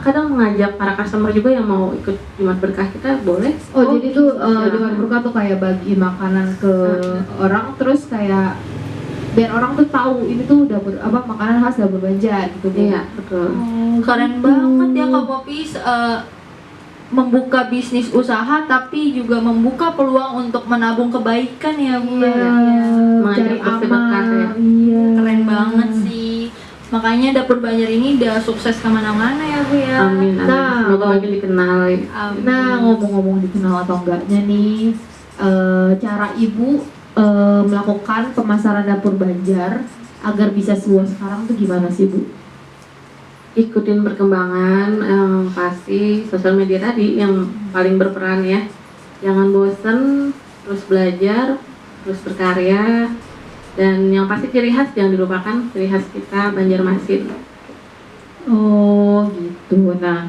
kadang mengajak para customer juga yang mau ikut Jumat Berkah kita boleh. Oh, jadi tuh silahkan. Jumat Berkah tuh kayak bagi makanan ke orang terus kayak biar orang tuh tahu ini tuh dapur makanan khas dapur Banjar gitu Bu. Iya, betul. Keren banget ya Kak Popi membuka bisnis usaha tapi juga membuka peluang untuk menabung kebaikan ya Bu. Iya, Mengajak cari bersedekah amal. ya. Iya. Keren banget sih. Makanya dapur Banjar ini udah sukses kemana-mana ya Bu ya. Amin, amin. Nah, Semoga makin dikenal. Amin. Nah, ngomong-ngomong dikenal atau enggaknya nih, cara Ibu melakukan pemasaran dapur Banjar agar bisa seluas sekarang tuh gimana sih Bu? Ikutin perkembangan pasti sosial media tadi yang paling berperan ya. Jangan bosen, terus belajar, terus berkarya, Dan yang pasti ciri khas jangan dilupakan, ciri khas kita Banjarmasin. Oh gitu. Nah,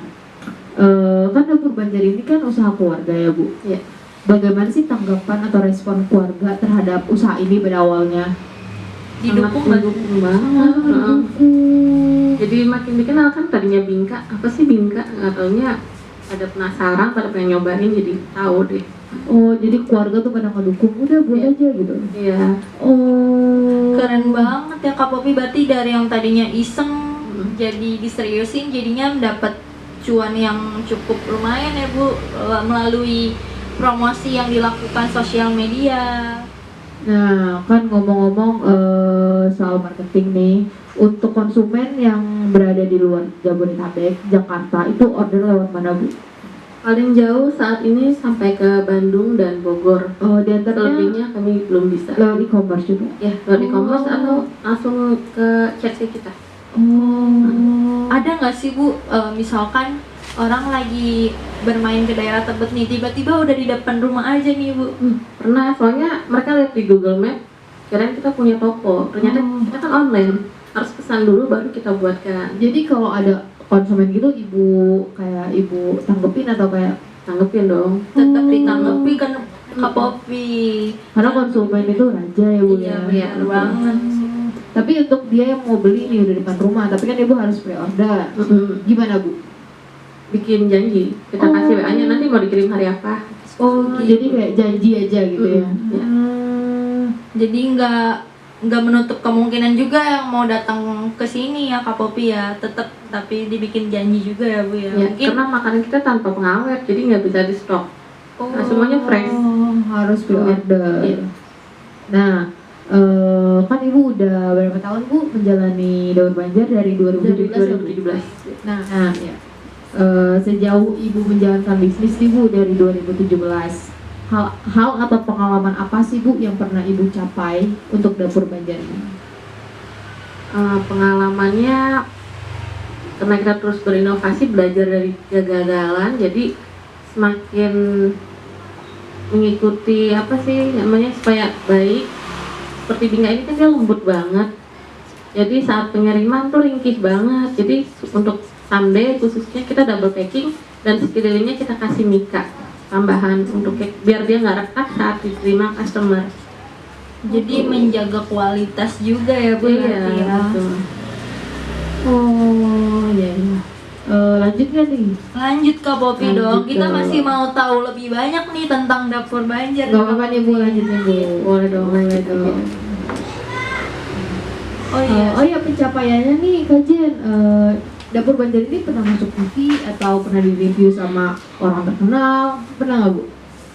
kan dapur Banjar ini kan usaha keluarga ya Bu. Ya. Bagaimana sih tanggapan atau respon keluarga terhadap usaha ini pada awalnya? Didukung Sangat nggak? mendukung banget. Jadi makin dikenal kan, tadinya Bingka, apa sih Bingka? Nggak taunya pada penasaran, pada pengen nyobain, jadi tahu deh. Oh, jadi keluarga tuh pada ngedukung, udah buat Iya. aja gitu. Iya. Oh. Keren banget ya Kak Popi, berarti dari yang tadinya iseng jadi diseriusin, jadinya dapat cuan yang cukup lumayan ya Bu, melalui promosi yang dilakukan sosial media. Nah, kan ngomong-ngomong soal marketing nih, untuk konsumen yang berada di luar Jabodetabek, Jakarta, itu order lewat mana Bu? Paling jauh saat ini sampai ke Bandung dan Bogor. Oh, di antaranya Selebihnya kami belum bisa. lewat e-commerce juga. Ya, lewat e-commerce Oh. atau langsung ke chat kita. Oh. Ada nggak sih Bu, misalkan orang lagi bermain ke daerah Tebet nih, tiba-tiba udah di depan rumah aja nih Bu? Pernah, soalnya mereka lihat di Google Map, kirain kita punya toko. Ternyata kita kan online, harus pesan dulu baru kita buatkan. Jadi kalau ada konsumen gitu, ibu tanggepin atau kayak Tanggepin dong. Tetap ditanggapi kan Kak Popi. karena konsumen itu raja ya Bu Iya, ya. benar banget. Tapi untuk dia yang mau beli nih udah depan rumah, tapi kan ibu harus pre-order. Gimana Bu? Bikin janji, kita kasih WA-nya nanti mau dikirim hari apa. Oh, jadi kayak janji aja gitu ya. Ya. Jadi nggak menutup kemungkinan juga yang mau datang ke sini ya Kak Popi ya, tetap tapi dibikin janji juga ya Bu ya. Ya, Mungkin karena makanan kita tanpa pengawet, jadi nggak bisa di stok. Nah, semuanya fresh. Oh, harus pre-order. Iya. Nah, kan ibu udah berapa tahun Bu menjalani Dapur Banjar dari 2017? 2017. Nah, ya. Sejauh ibu menjalankan bisnis nih Bu dari 2017, hal atau pengalaman apa sih Bu yang pernah ibu capai untuk Dapur Banjar ini? Pengalamannya, karena kita terus berinovasi, belajar dari kegagalan, jadi semakin mengikuti apa sih namanya supaya baik. Seperti Bingka ini kan dia lembut banget, jadi saat pengiriman tuh ringkih banget. Jadi untuk someday khususnya kita double packing dan sekelilingnya kita kasih mika tambahan untuk cake biar dia nggak retak saat diterima customer. jadi menjaga kualitas juga ya Bu berarti ya. betul. Oh, ya. Lanjut gak nih? Lanjut Kak Popi Lanjut dong, kita dong. masih mau tahu lebih banyak nih tentang Dapur Banjar. Gak apa-apa nih Bu, lanjutin Bu. Boleh dong, Boleh dong. Oh iya. Oh ya, pencapaiannya nih Kak Jen, Dapur Banjar ini pernah masuk TV atau pernah di-review sama orang terkenal? Pernah nggak Bu?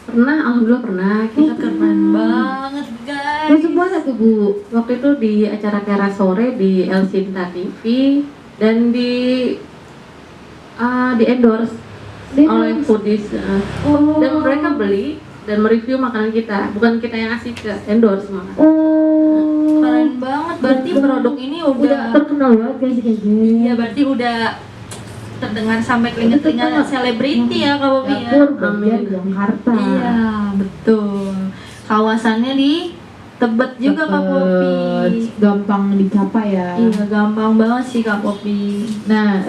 Pernah, alhamdulillah pernah. Kita Keren banget guys. Masuk mana tuh Bu? waktu itu di acara Teras Sore di El Cinta TV dan di endorse oleh foodies Oh. dan mereka beli dan mereview makanan kita, bukan kita yang ngasih ke endorse malah. Oh. Keren banget, berarti produk ini Udah udah terkenal banget guys Kak Jen. iya berarti udah terdengar sampai telinga-telinga selebriti ya Kak Popi ya. Dapur Banjar Jakarta. Iya, betul. Kawasannya di Tebet juga Kak Popi. Gampang dicapai ya. Iya, gampang banget sih Kak Popi. Nah,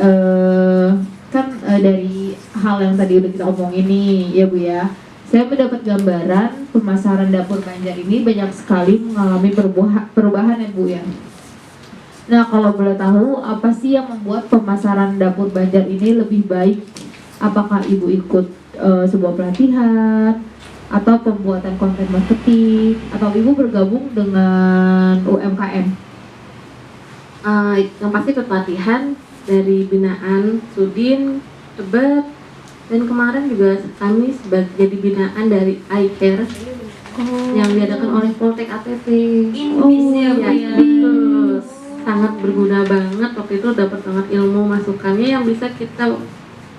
kan dari hal yang tadi udah kita omongin nih, ya Bu ya. Saya mendapat gambaran pemasaran Dapur Banjar ini banyak sekali mengalami perubahan ya Bu ya. Nah, kalau boleh tahu apa sih yang membuat pemasaran Dapur Banjar ini lebih baik? Apakah Ibu ikut sebuah pelatihan atau pembuatan konten marketing atau Ibu bergabung dengan UMKM? Yang pasti ikut pelatihan dari binaan Sudin, Tebet, dan kemarin juga kami jadi binaan dari iCare yang diadakan oleh Poltek APP. Invis ya Bu ya. Betul. Sangat berguna banget, waktu itu dapat banget ilmu masukannya yang bisa kita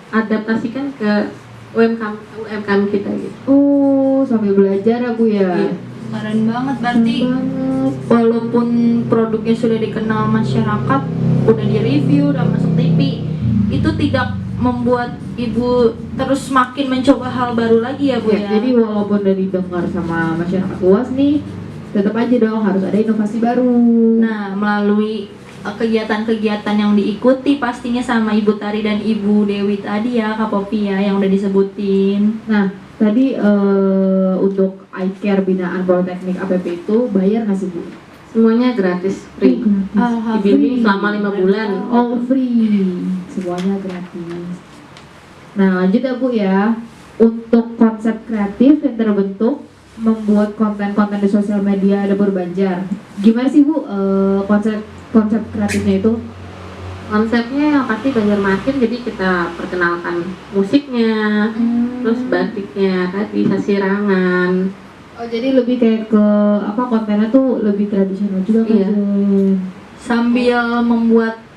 adaptasikan ke UMKM kita gitu. Oh, sambil belajar ya Bu ya. Iya. Keren banget, berarti walaupun produknya sudah dikenal masyarakat, udah di-review, udah masuk TV, itu tidak membuat Ibu terus makin mencoba hal baru lagi ya Bu Ya, ya. jadi walaupun udah didengar sama masyarakat luas nih, tetap aja dong harus ada inovasi baru. Nah, melalui kegiatan-kegiatan yang diikuti pastinya sama Ibu Tari dan Ibu Dewi tadi ya, Kak Popi ya, yang udah disebutin. Nah, tadi untuk iCare binaan Politeknik APP itu bayar nggak sih Bu? Semuanya gratis, free. Dibimbing selama 5 bulan. Oh, free. Semuanya gratis. Nah, lanjut ya Bu ya. Untuk konsep kreatif yang terbentuk membuat konten-konten di sosial media Dapur Banjar. Gimana sih Bu konsep kreatifnya itu? Konsepnya yang pasti Banjarmasin, jadi kita perkenalkan musiknya, terus batiknya tadi, sasirangan. Oh, jadi lebih kayak ke kontennya tuh lebih tradisional juga kan? Iya. Sambil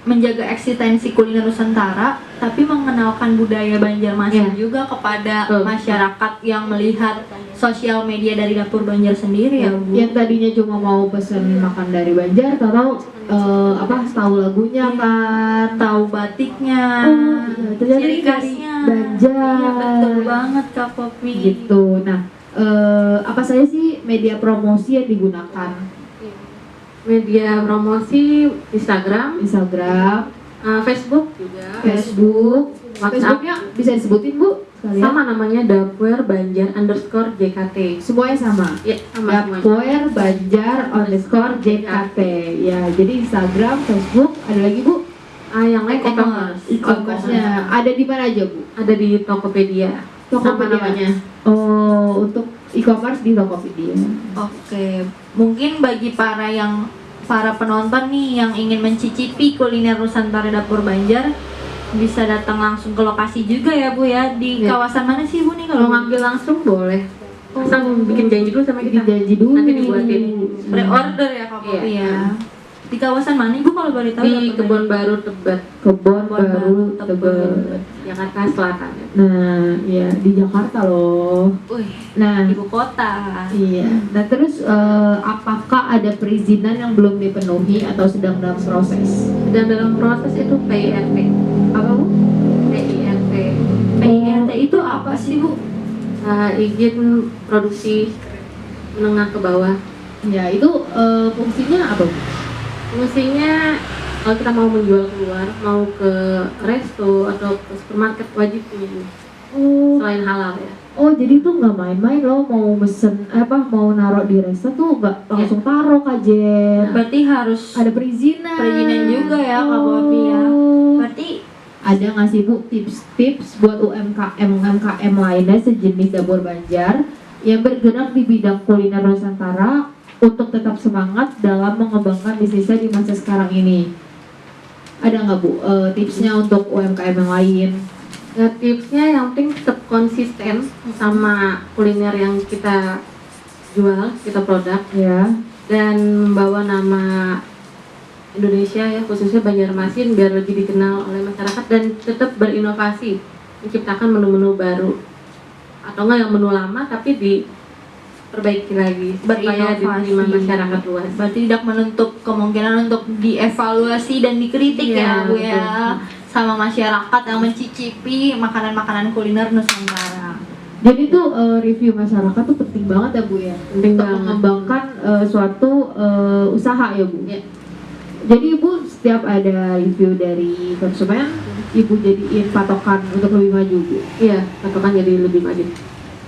menjaga eksistensi kuliner Nusantara, tapi mengenalkan budaya Banjarmasin juga kepada masyarakat yang melihat sosial media dari Dapur Banjar sendiri ya Bu. Yang tadinya cuma mau pesen makan dari Banjar, tahu tahu lagunya kan, Tahu batiknya, ternyata ciri dari khasnya Banjar. Iya, betul banget Kak Popi. Gitu. Nah, apa saja sih media promosi yang digunakan? Media promosi Instagram, Facebook juga, Facebook, WhatsApp. Facebooknya bisa disebutin Bu sekalian? Sama namanya Dapur Banjar _JKT. Semuanya sama. Ya, sama semuanya. Dapur Banjar _JKT. Ya, jadi Instagram, Facebook, ada lagi Bu? Yang lain e-commerce. E-commerce-nya ada di mana aja Bu? Ada di Tokopedia. Sama namanya. Oh, untuk e-commerce di Tokopedia. Oke, mungkin bagi para penonton nih yang ingin mencicipi kuliner Nusantara Dapur Banjar, bisa datang langsung ke lokasi juga ya Bu ya. Di kawasan mana sih Bu nih Kalau ngambil langsung boleh. Asal bikin janji dulu sama kita. Janji dulu. Nanti dibuatin. Pre-order ya Kak Popi ya. Di kawasan mana Ibu kalau boleh tahu? Di Kebon Baru Tebet, Kebon Baru Tebet, Jakarta Selatan. Nah, ya di Jakarta loh. Wih, Nah, ibu kota. iya. Nah, terus apakah ada perizinan yang belum dipenuhi atau sedang dalam proses? Dan dalam proses itu PIRT. Apa Bu? PIRT. PIRT itu apa sih Bu? Izin produksi menengah ke bawah. Ya, itu fungsinya apa Bu? Fungsinya kalau kita mau menjual keluar, mau ke resto atau ke supermarket wajib punya ini. Selain halal ya. Oh, jadi tuh nggak main-main loh, mau mesen mau naruh di resto tuh nggak langsung taruh kajen. Berarti harus Ada perizinan. perizinan juga ya Kak Popi ya. Berarti Ada nggak sih Bu tips-tips buat UMKM lainnya sejenis Dapur Banjar yang bergerak di bidang kuliner Nusantara untuk tetap semangat dalam mengembangkan bisnisnya di masa sekarang ini? Ada nggak Bu tipsnya untuk UMKM yang lain? Ya, tipsnya yang penting tetap konsisten sama kuliner yang kita jual, kita produk, Ya. dan membawa nama Indonesia ya, khususnya Banjarmasin biar lebih dikenal oleh masyarakat, dan tetap berinovasi, menciptakan menu-menu baru atau enggak yang menu lama tapi diperbaiki lagi supaya diterima masyarakat luas. Berarti tidak menutup kemungkinan untuk dievaluasi dan dikritik ya Bu ya, sama masyarakat yang mencicipi makanan-makanan kuliner Nusantara. Jadi tuh review masyarakat tuh penting banget ya Bu ya, Penting untuk banget. mengembangkan suatu usaha ya Bu. Ya. Jadi Ibu setiap ada review dari konsumen, Ibu jadiin patokan untuk lebih maju Bu. Iya, patokan jadi lebih maju.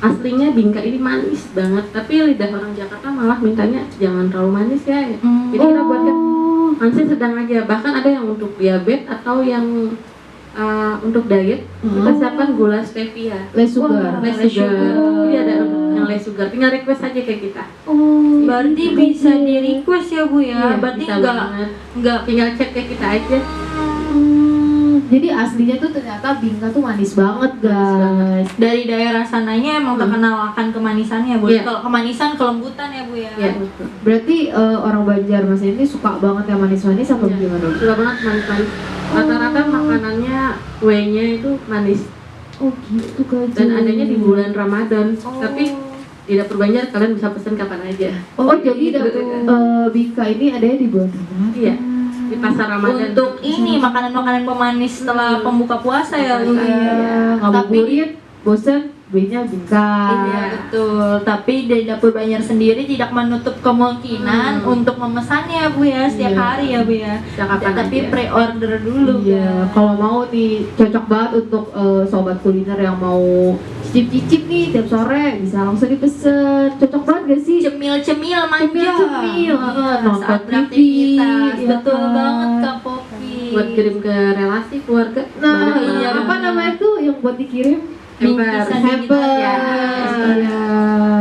Aslinya bingka ini manis banget, tapi lidah orang Jakarta malah mintanya jangan terlalu manis ya. Jadi kita buatkan manisnya sedang aja. Bahkan ada yang untuk diabetes atau yang untuk diet, kita siapkan gula stevia. Less sugar. Less sugar. Jadi ada yang less sugar. Tinggal request aja kayak kita. Berarti bisa di request ya Bu ya. Iya, Berarti bisa banget. enggak Tinggal cek ke kita aja. Jadi aslinya tuh ternyata bingka tuh manis banget guys. dari daerah sananya emang terkenal akan kemanisannya Bu. Iya. Kalau kemanisan kelembutan ya Bu ya. Iya, betul. Berarti orang Banjarmasin ini suka banget yang manis-manis apa Iya. gimana? Suka banget manis-manis. Rata-rata makanannya kuenya itu manis. Oh gitu guys. Dan adanya di bulan Ramadan. Tapi di Dapur Banjar kalian bisa pesen kapan aja. Oh jadi bingka ini adanya di bulan Ramadan. Iya, di pasar Ramadan. Untuk ini makanan-makanan pemanis setelah pembuka puasa ya Bu. Iya, ngabuburit, bosen B-nya bingkai. Iya betul, tapi dari Dapur Banjar sendiri tidak menutup kemungkinan untuk memesannya Bu ya setiap Iya. hari ya Bu ya. Kapan Tapi aja. pre-order dulu. Iya, kalau mau nih cocok banget untuk sobat kuliner yang mau cicip-cicip nih tiap sore bisa langsung dipesen. Cocok banget gak sih? Cemil-cemil manja. Cemil-cemil, Saat nonton TV, beraktivitas. ya Betul kan? banget Kak Popi. Buat kirim ke relasi keluarga. Nah, Banyak iya, banget. apa namanya tuh yang buat dikirim? Bingkisan Hamper. digital. Ya, Ya.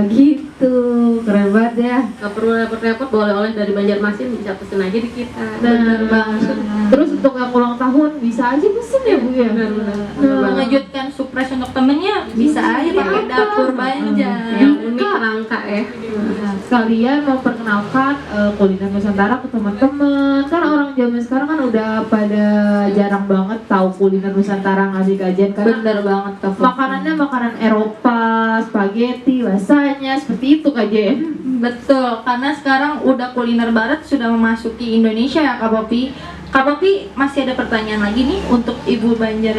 gitu. Keren banget ya. Gak perlu repot-repot, boleh-oleh dari Banjarmasin bisa pesen aja di kita. Bener banget. Terus untuk yang ulang tahun bisa aja pesen ya Bu ya. Bener-bener. Mengejutkan surprise untuk temennya bisa aja pakai apa? Dapur Banjar. Yang unik rangka ya. Nah, sekalian memperkenalkan kuliner Nusantara ke teman-teman. Kan orang zaman sekarang kan udah pada jarang banget tahu kuliner Nusantara ngasih kajian karena Bener banget Kak Popi. makanannya makanan Eropa, spaghetti, lasagna seperti itu kajian. Betul, karena sekarang udah kuliner barat sudah memasuki Indonesia ya Kak Popi. Kak Popi masih ada pertanyaan lagi nih untuk Ibu Banjar.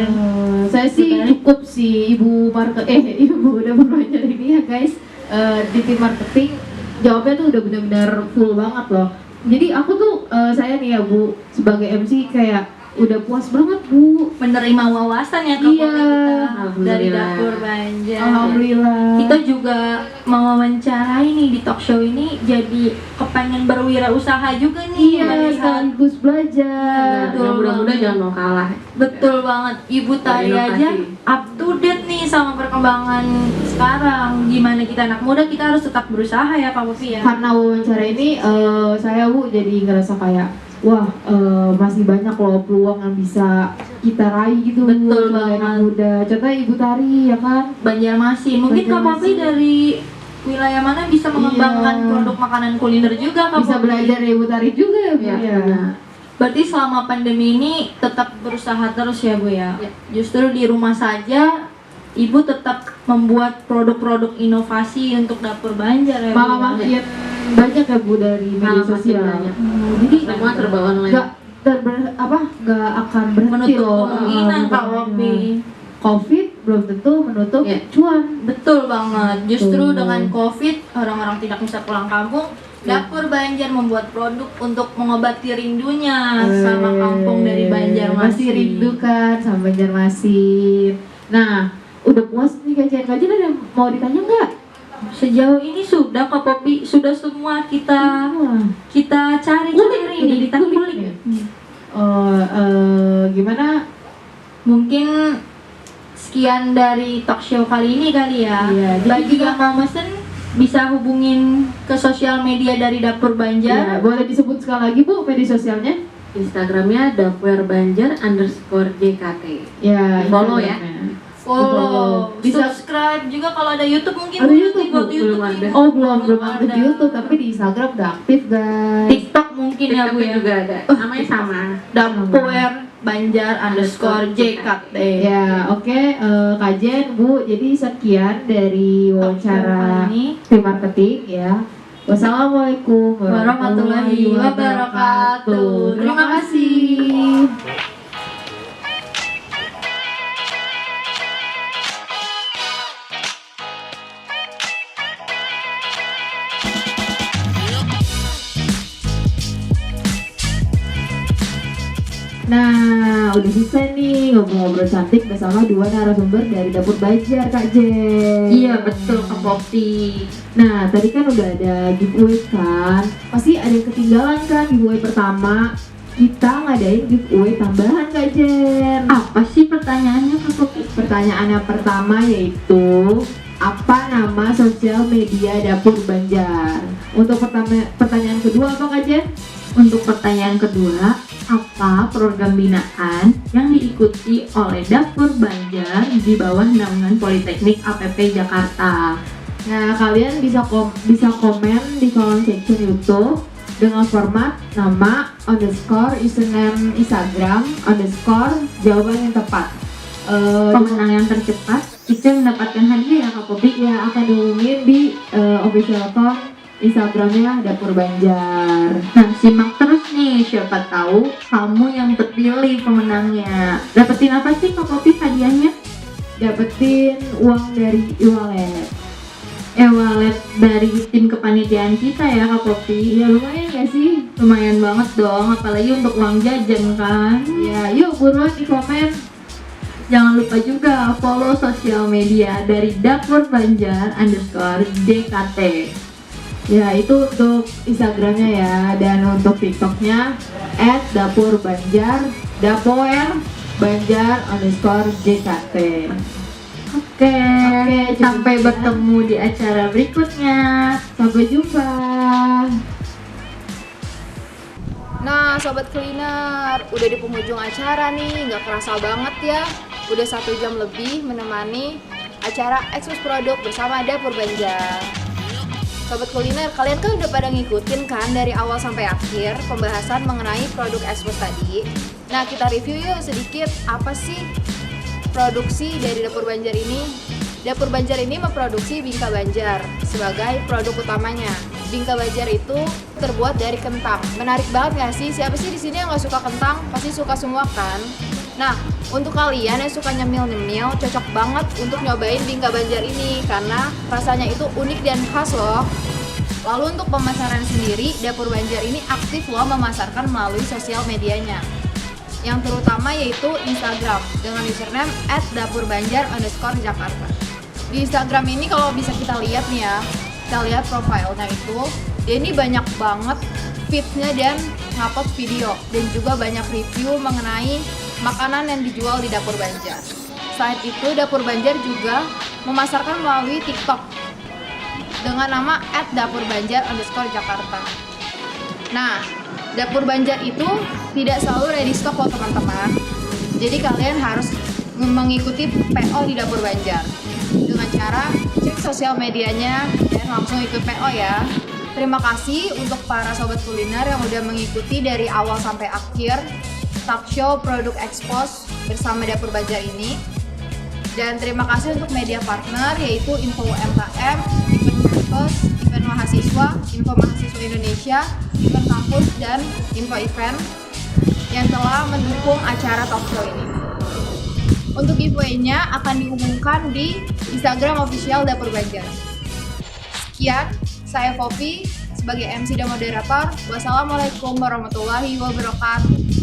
Saya sih cukup sih ibu Dapur Banjar ini ya guys. Di tim marketing jawabnya tuh udah benar-benar full banget loh. Jadi aku tuh saya nih ya Bu sebagai MC kayak udah puas banget Bu. Menerima wawasan ya Kak Iya. Popi kita dari Alhamdulillah. Dapur Banjar. Alhamdulillah. Kita juga mewawancarai nih di talk show ini jadi kepengen berwirausaha juga nih iya melihat. sekaligus belajar. Betul Yang muda-muda banget. jangan mau kalah. Betul banget, Ibu Tari Inovasi. aja up to date nih sama perkembangan sekarang. Gimana kita anak muda, kita harus tetap berusaha ya Kak Popi ya. Karena wawancara ini saya Bu jadi ngerasa kayak wah masih banyak loh peluang yang bisa kita raih gitu Betul sebagai anak banget. muda. Contohnya Ibu Tari ya kan. Banjarmasin, mungkin Kak Popi Banjarmasin. dari wilayah mana bisa mengembangkan Iya. produk makanan kuliner juga Kak Bisa Popi? belajar dari Ibu Tari juga ya Bu Iya, ya. benar. Berarti selama pandemi ini tetap berusaha terus ya Bu ya? Ya. Justru di rumah saja Ibu tetap membuat produk-produk inovasi untuk Dapur Banjar ya Bu Malah ya? makin banyak ya Bu dari media Malah makin sosial. banyak. Jadi Semua serba online. nggak akan berhenti Menutup loh. kemungkinan Kak Popi. Covid belum tentu menutup Iya. cuan. Betul banget. Justru Betul. dengan Covid orang-orang tidak bisa pulang kampung. Dapur Banjar membuat produk untuk mengobati rindunya sama kampung dari Banjarmasin. Masih rindu kan sama Banjarmasin. Nah, udah puas nih kajian-kajian ada yang mau ditanya nggak? Sejauh ini sudah Kak Popi, sudah semua kita cari-cari nih, kita kulik. Gimana? Mungkin sekian dari talk show kali ini kali ya. Iya, jadi Bagi juga- yang mau mesen bisa hubungin ke sosial media dari Dapur Ya, Banjar. boleh disebut sekali lagi Bu media sosialnya? Instagramnya dapurbanjar_jkt. Ya, Follow ya. Instagramnya. Follow, Bisa- subscribe juga kalau ada YouTube mungkin Ada Bu, YouTube, nanti buat Bu? YouTube Belum ada. Ibu. Oh belum aktif di YouTube tapi di Instagram udah aktif guys. TikTok mungkin ya Bu TikTok ya. juga ada. Namanya sama. Dapur Banjar_jkt. Ya oke kajian Bu. Jadi sekian dari wawancara Kali ini. tim marketing ya. Wassalamualaikum Warahmatullahi wabarakatuh. Terima kasih. Nah, udah selesai nih ngobrol-ngobrol cantik bersama dua narasumber dari Dapur Banjar, Kak Jen. Iya betul Kak Popi. Nah, tadi kan udah ada giveaway kan. Pasti ada yang ketinggalan kan giveaway pertama. Kita ngadain giveaway tambahan, Kak Jen. Apa sih pertanyaannya Kak Popi? Pertanyaan yang pertama yaitu apa nama sosial media Dapur Banjar? Untuk pertanyaan kedua apa Kak Jen? Untuk pertanyaan kedua, apa program binaan yang diikuti oleh Dapur Banjar di bawah naungan Politeknik APP Jakarta? Nah, kalian bisa komen di kolom section YouTube dengan format nama _username Instagram jawaban yang tepat. Pemenang yang tercepat itu yang mendapatkan hadiah ya Kak Popi. Ya akan diumumin di official account Instagramnya Dapur Banjar. Nah, simak terus nih, siapa tahu kamu yang terpilih pemenangnya. Dapetin apa sih Kak Popi hadiahnya? dapetin uang dari e-wallet. E-wallet dari tim kepanitiaan kita ya Kak Popi. Ya lumayan gak sih? Lumayan banget dong, apalagi untuk uang jajan kan. Ya yuk buruan di komen. Jangan lupa juga follow sosial media dari @dapurbanjar_JKT. Ya itu untuk Instagramnya ya, dan untuk TikToknya @dapurbanjar, dapoer_banjar_JKT. Oke, Oke, sampai cukup ya. bertemu di acara berikutnya. Sampai jumpa. Nah, Sobat Kuliner, udah di penghujung acara nih, nggak kerasa banget ya. Udah 1 jam lebih menemani acara ekspos produk bersama Dapur Banjar. Sobat Kuliner, kalian kan udah pada ngikutin kan dari awal sampai akhir pembahasan mengenai produk ekspos tadi. Nah, kita review yuk sedikit apa sih produksi dari Dapur Banjar ini. Dapur Banjar ini memproduksi bingka banjar sebagai produk utamanya. Bingka banjar itu terbuat dari kentang. Menarik banget gak sih? Siapa sih di sini yang gak suka kentang? Pasti suka semua kan? Nah, untuk kalian yang suka nyemil-nyemil, cocok banget untuk nyobain bingka banjar ini karena rasanya itu unik dan khas loh. Lalu untuk pemasaran sendiri, Dapur Banjar ini aktif loh memasarkan melalui sosial medianya. Yang terutama yaitu Instagram dengan username @dapurbanjar_jakarta. Di Instagram ini kalau bisa kita lihat nih ya, kita lihat profilnya itu, dia ini banyak banget feednya dan ngupload video dan juga banyak review mengenai makanan yang dijual di Dapur Banjar. Selain itu, Dapur Banjar juga memasarkan melalui TikTok dengan nama @dapurbanjar_jakarta. Nah, Dapur Banjar itu tidak selalu ready stock loh teman-teman. Jadi kalian harus mengikuti PO di Dapur Banjar dengan cara cek sosial medianya dan langsung ikut PO ya. Terima kasih untuk para sobat kuliner yang udah mengikuti dari awal sampai akhir talk show produk ekspos bersama Dapur Banjar ini. Dan terima kasih untuk media partner yaitu Info UMKM, Event Campus, Event Mahasiswa, Info Mahasiswa Indonesia, Event Kampus, dan Info Event yang telah mendukung acara talk show ini. Untuk giveaway-nya akan diumumkan di Instagram official Dapur Banjar. Sekian, saya Fofi sebagai MC dan moderator. Wassalamualaikum warahmatullahi wabarakatuh.